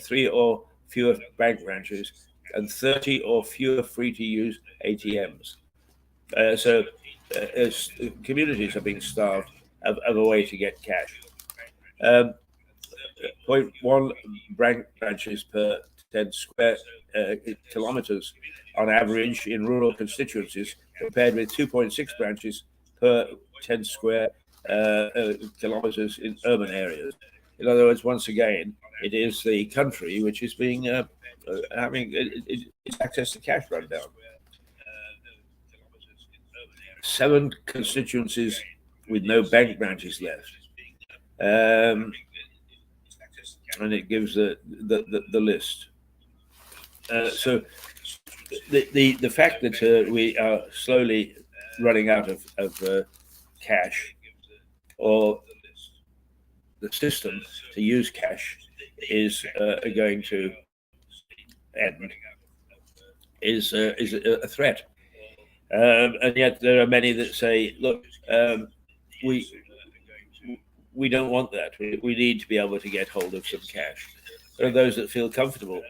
[SPEAKER 1] 3 or fewer bank branches, and 30 or fewer free-to-use ATMs. So communities are being starved of a way to get cash. 0.1 bank branches per 10 square kilometers on average in rural constituencies, compared with 2.6 branches per 10 square kilometers in urban areas. In other words, once again, it is the country which is being having its access to cash run down. 7 constituencies with no bank branches left, and it gives the list. So the fact that we are slowly running out of cash, or the system to use cash is going to end, is a threat. And yet there are many that say, look, we don't want that. We need to be able to get hold of some cash. There are those that feel comfortable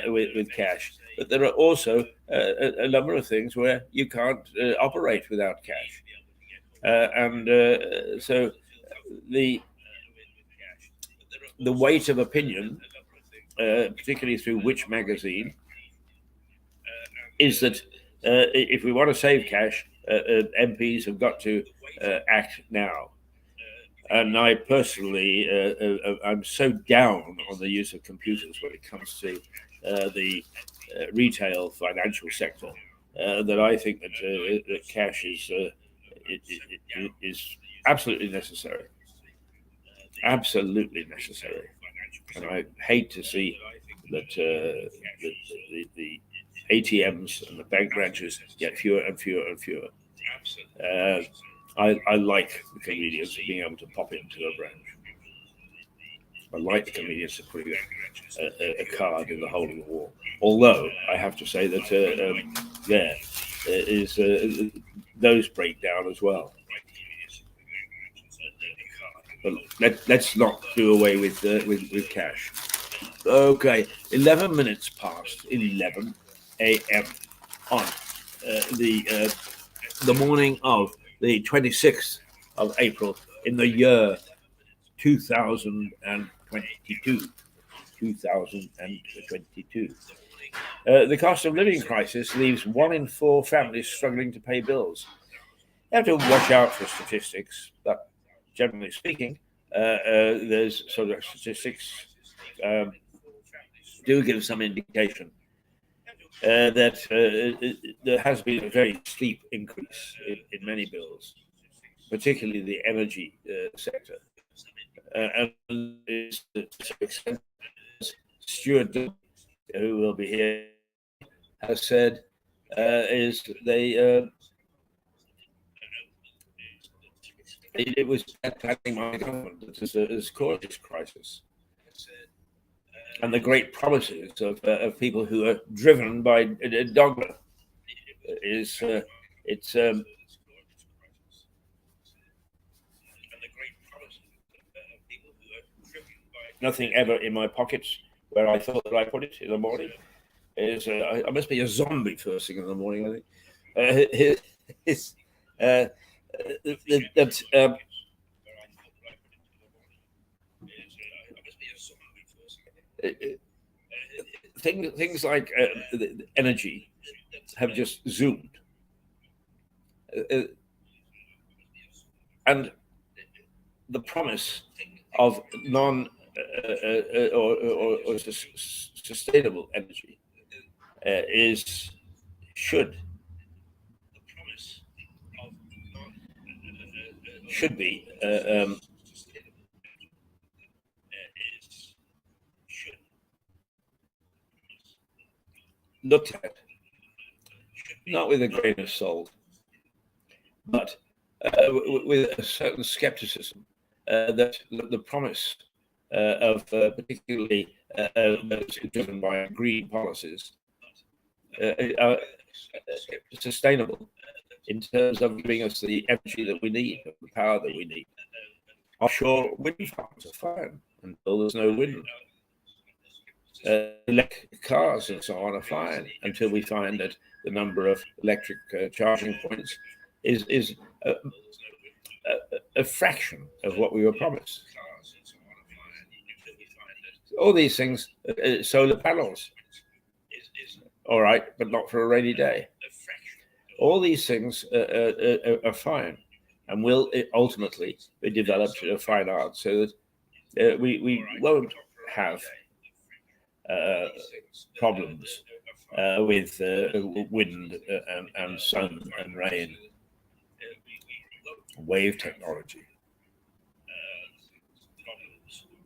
[SPEAKER 1] with cash, but there are also a number of things where you can't operate without cash. So the weight of opinion particularly through Which magazine, is that if we want to save cash, MPs have got to act now. And I personally, I'm so down on the use of computers when it comes to the retail financial sector that I think that cash is absolutely necessary. Absolutely necessary. And I hate to see that the ATMs and the bank branches get fewer and fewer and fewer. I like the convenience of being able to pop into a branch. I like the convenience of putting a card in the hole in the wall. Although I have to say that those break down as well. But let's not do away with cash. Okay, 11 minutes past 11 a.m. on the morning of the 26th of April in the year 2022. 2022. The cost of living crisis leaves 1 in 4 families struggling to pay bills. You have to watch out for statistics, but generally speaking, there's sort of statistics do give some indication that there has been a very steep increase in many bills, particularly the energy sector. And Stuart, who will be here, has said is it was planning my government that has caused this crisis, and the great promises of people who are driven by dogma is it's nothing ever in my pockets where I thought that I put it in the morning. Is I must be a zombie first thing in the morning, I think. Things like energy have just zoomed, and the promise of non or sustainable energy should be looked at not with a grain of salt, but with a certain skepticism that the promise of particularly those driven by green policies are sustainable in terms of giving us the energy that we need, the power that we need. Offshore wind farms are fine until there's no wind. Electric cars and so on are fine until we find that the number of electric charging points is a fraction of what we were promised. All these things, solar panels, all right, but not for a rainy day. All these things are fine and will ultimately be developed in a fine art so that we won't have problems with wind and sun and rain, wave technology.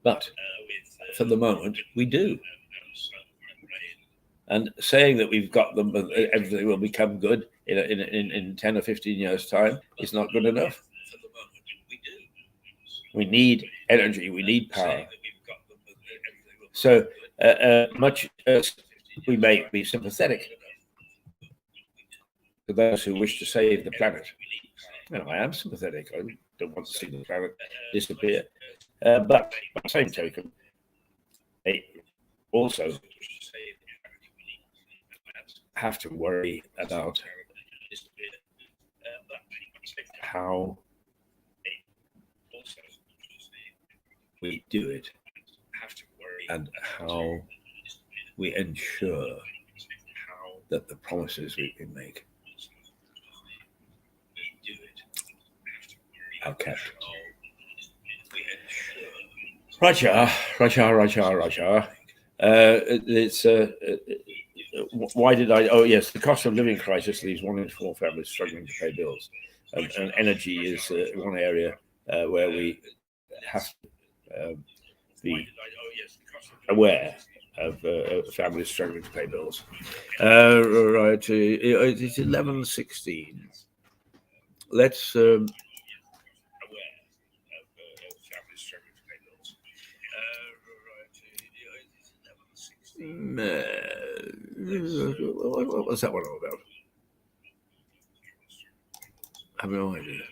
[SPEAKER 1] But for the moment, we do. And saying that we've got them, everything will become good in 10 or 15 years' time is not good enough. We need energy, we need power. So much as we may be sympathetic to those who wish to save the planet, I am sympathetic. I don't want to see the planet disappear. But by the same token, they also have to worry about how we do it and how we ensure that the promises we make are kept. Raja. Why did I? Oh, yes, the cost of living crisis leaves 1 in 4 families struggling to pay bills, and energy is one area where we have to be aware of families struggling to pay bills. Right, it's 11:16. Let's. What was that one all about? I have no idea.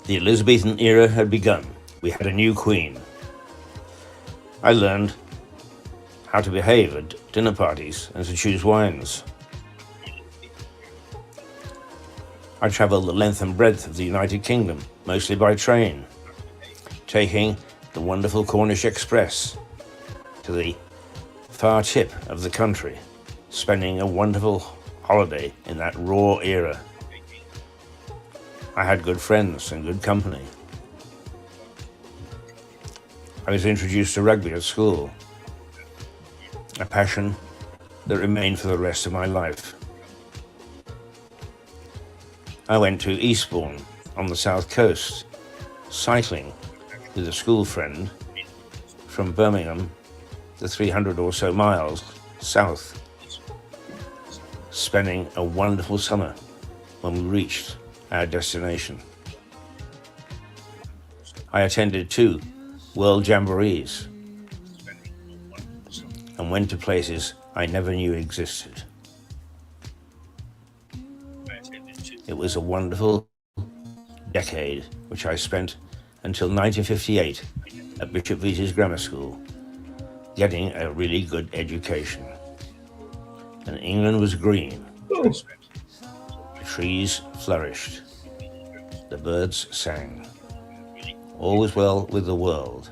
[SPEAKER 2] The Elizabethan era had begun. We had a new queen. I learned how to behave at dinner parties and to choose wines. I travelled the length and breadth of the United Kingdom, mostly by train, taking the wonderful Cornish Express to the far tip of the country, spending a wonderful holiday in that raw era. I had good friends and good company. I was introduced to rugby at school, a passion that remained for the rest of my life. I went to Eastbourne on the south coast, cycling with a school friend from Birmingham, the 300 or so miles south, spending a wonderful summer when we reached our destination. I attended 2 world jamborees and went to places I never knew existed. It was a wonderful decade which I spent until 1958 at Bishop Veit's Grammar School, getting a really good education. And England was green. The trees flourished. The birds sang. All was well with the world.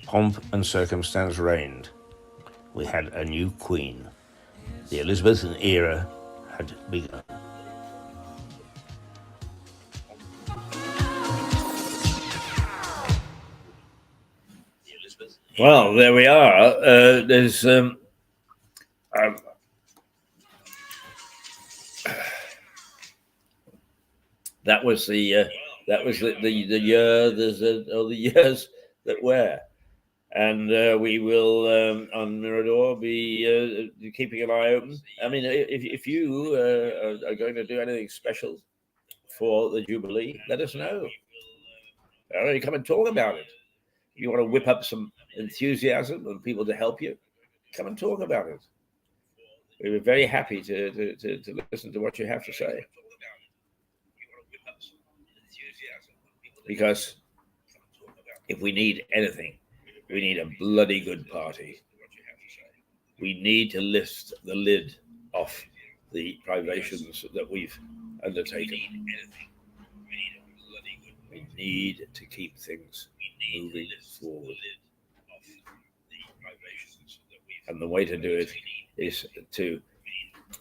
[SPEAKER 2] Pomp and circumstance reigned. We had a new queen. The Elizabethan era had begun.
[SPEAKER 1] Well, there we are. There's that was the year. There's the years that were, and we will on Mirador be keeping an eye open. I mean, if you are going to do anything special for the Jubilee, let us know. You come and talk about it. If you want to whip up some enthusiasm and people to help you, come and talk about it. We were very happy to listen to what you have to say. Because if we need anything, we need a bloody good party. We need to lift the lid off the privations that we've undertaken. We need to keep things moving forward. And the way to do it is to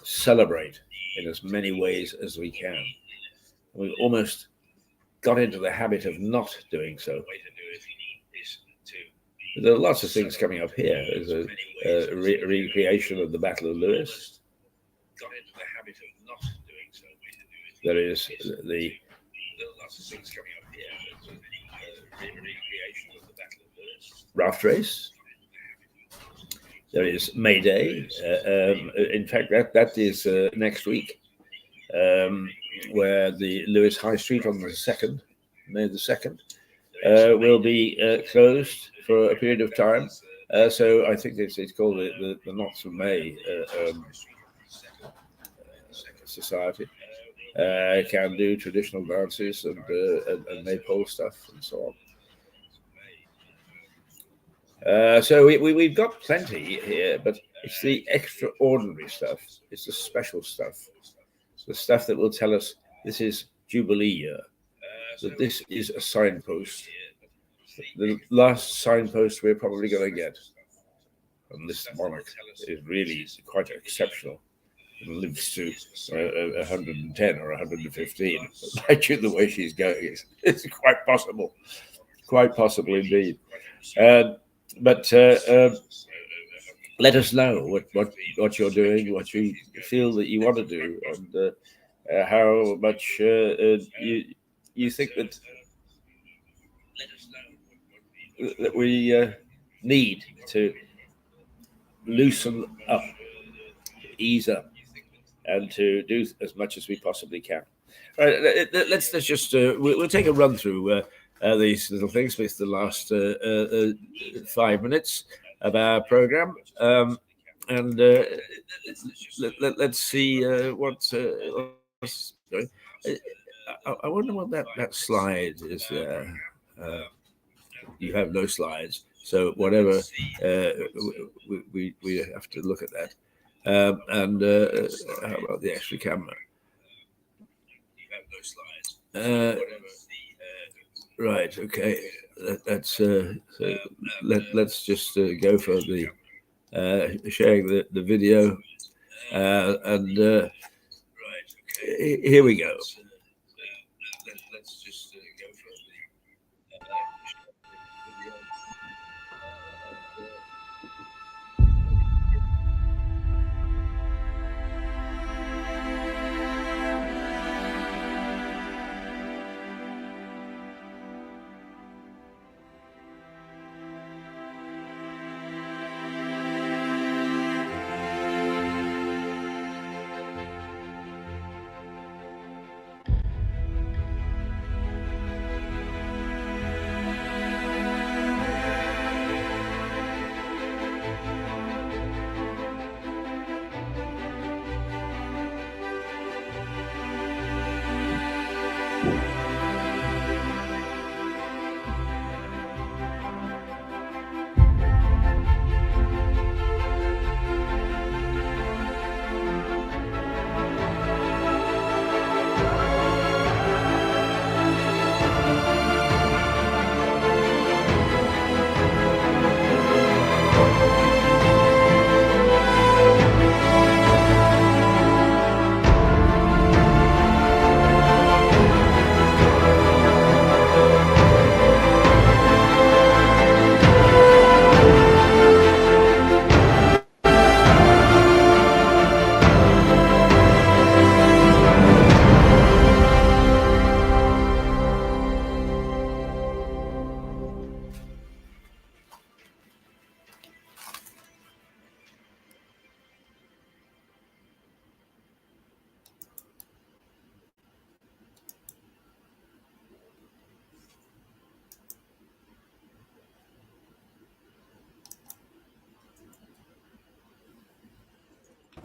[SPEAKER 1] celebrate in as many ways as we can. We've almost got into the habit of not doing so. There are lots of things coming up here. There's a recreation of the Battle of Lewis. There is the raft race. There is May Day. In fact, that is next week, where the Lewis High Street on the 2nd, May the 2nd, will be closed for a period of time. So I think it's called the Knots of May Society. Can do traditional dances and maypole stuff and so on. So we've got plenty here, but it's the extraordinary stuff. It's the special stuff. The stuff that will tell us this is Jubilee year, that this is a signpost. The last signpost we're probably going to get. And this monarch is really quite exceptional. And lives to 110 or 115. Right, the way she's going, it's quite possible. Quite possible indeed. But let us know what you're doing, what you feel that you want to do, and how much you think that we need to loosen up, ease up, and to do as much as we possibly can. Right, let's just we'll take a run through these little things with the last 5 minutes of our program, and let's see what's going. I wonder what that slide is there. You have no slides, so whatever we have to look at that. And how about the extra camera? Right. Okay. Let's just go for the sharing the video, and here we go. Let's just go for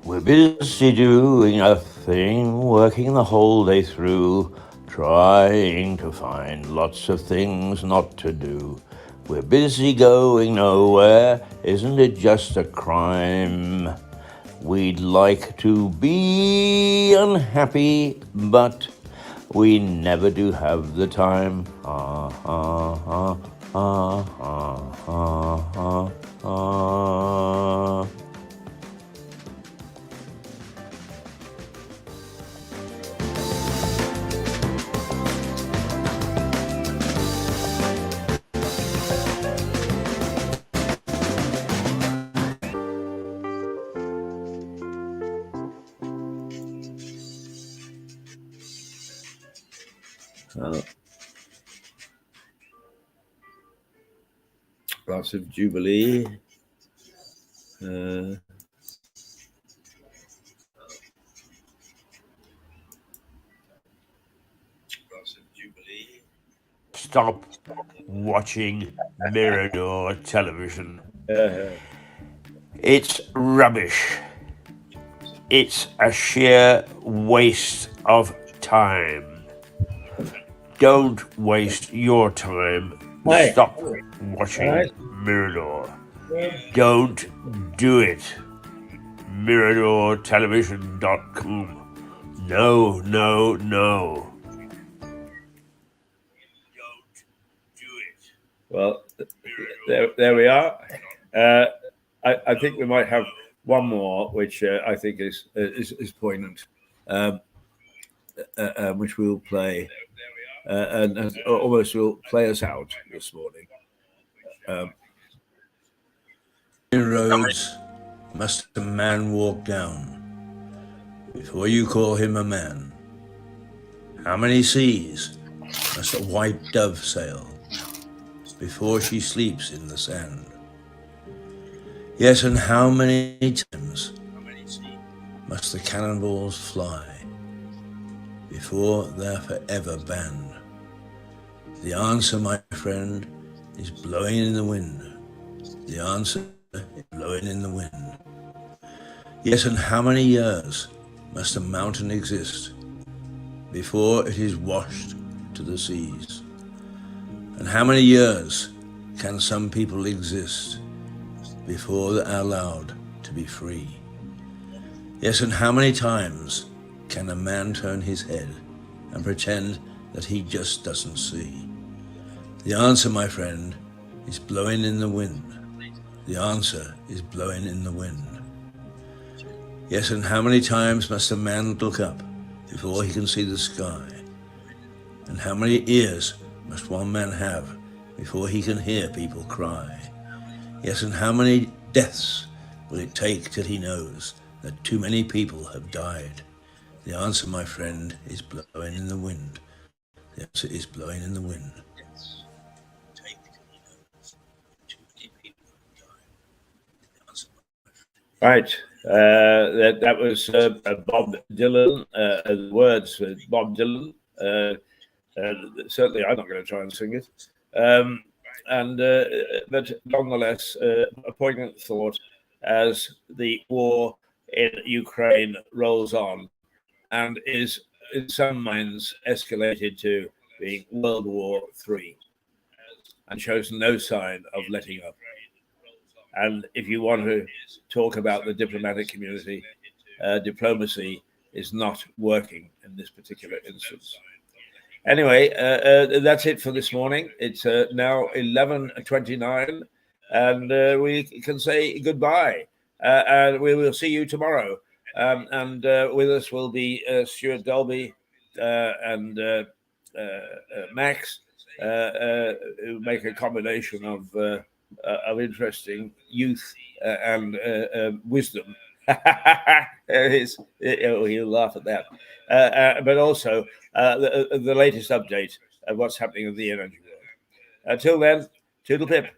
[SPEAKER 2] We're busy doing nothing, working the whole day through, trying to find lots of things not to do. We're busy going nowhere, isn't it just a crime? We'd like to be unhappy, but we never do have the time.
[SPEAKER 1] Lots of Jubilee.
[SPEAKER 2] Stop watching Mirador television. It's rubbish. It's a sheer waste of time. Don't waste your time. Stop watching Mirador. Don't do it. MiradorTelevision.com. No, no, no.
[SPEAKER 1] Well, there we are. I think we might have one more, which I think is poignant, which we'll play, and almost will play us out this morning.
[SPEAKER 2] Roads must a man walk down before you call him a man? How many seas must a white dove sail before she sleeps in the sand? Yes, and how many times must the cannonballs fly before they're forever banned? The answer, my friend, is blowing in the wind. The answer is blowing in the wind. Yes, and how many years must a mountain exist before it is washed to the seas? And how many years can some people exist before they are allowed to be free? Yes, and how many times can a man turn his head and pretend that he just doesn't see? The answer, my friend, is blowing in the wind. The answer is blowing in the wind. Yes, and how many times must a man look up before he can see the sky? And how many ears must one man have before he can hear people cry? Yes, and how many deaths will it take till he knows that too many people have died? The answer, my friend, is blowing in the wind. The answer is blowing in the wind.
[SPEAKER 1] Right. That was Bob Dylan. The words with Bob Dylan. Certainly, I'm not going to try and sing it. But nonetheless, a poignant thought as the war in Ukraine rolls on and is, in some minds, escalated to being World War III and shows no sign of letting up. And if you want to talk about the diplomatic community, diplomacy is not working in this particular instance. Anyway, that's it for this morning. It's now 11:29, and we can say goodbye. And we will see you tomorrow. And with us will be Stuart Dolby and Max, who make a combination of interesting youth and wisdom. He'll laugh at that. But also the latest update of what's happening in the energy world. Until then, toodle pip.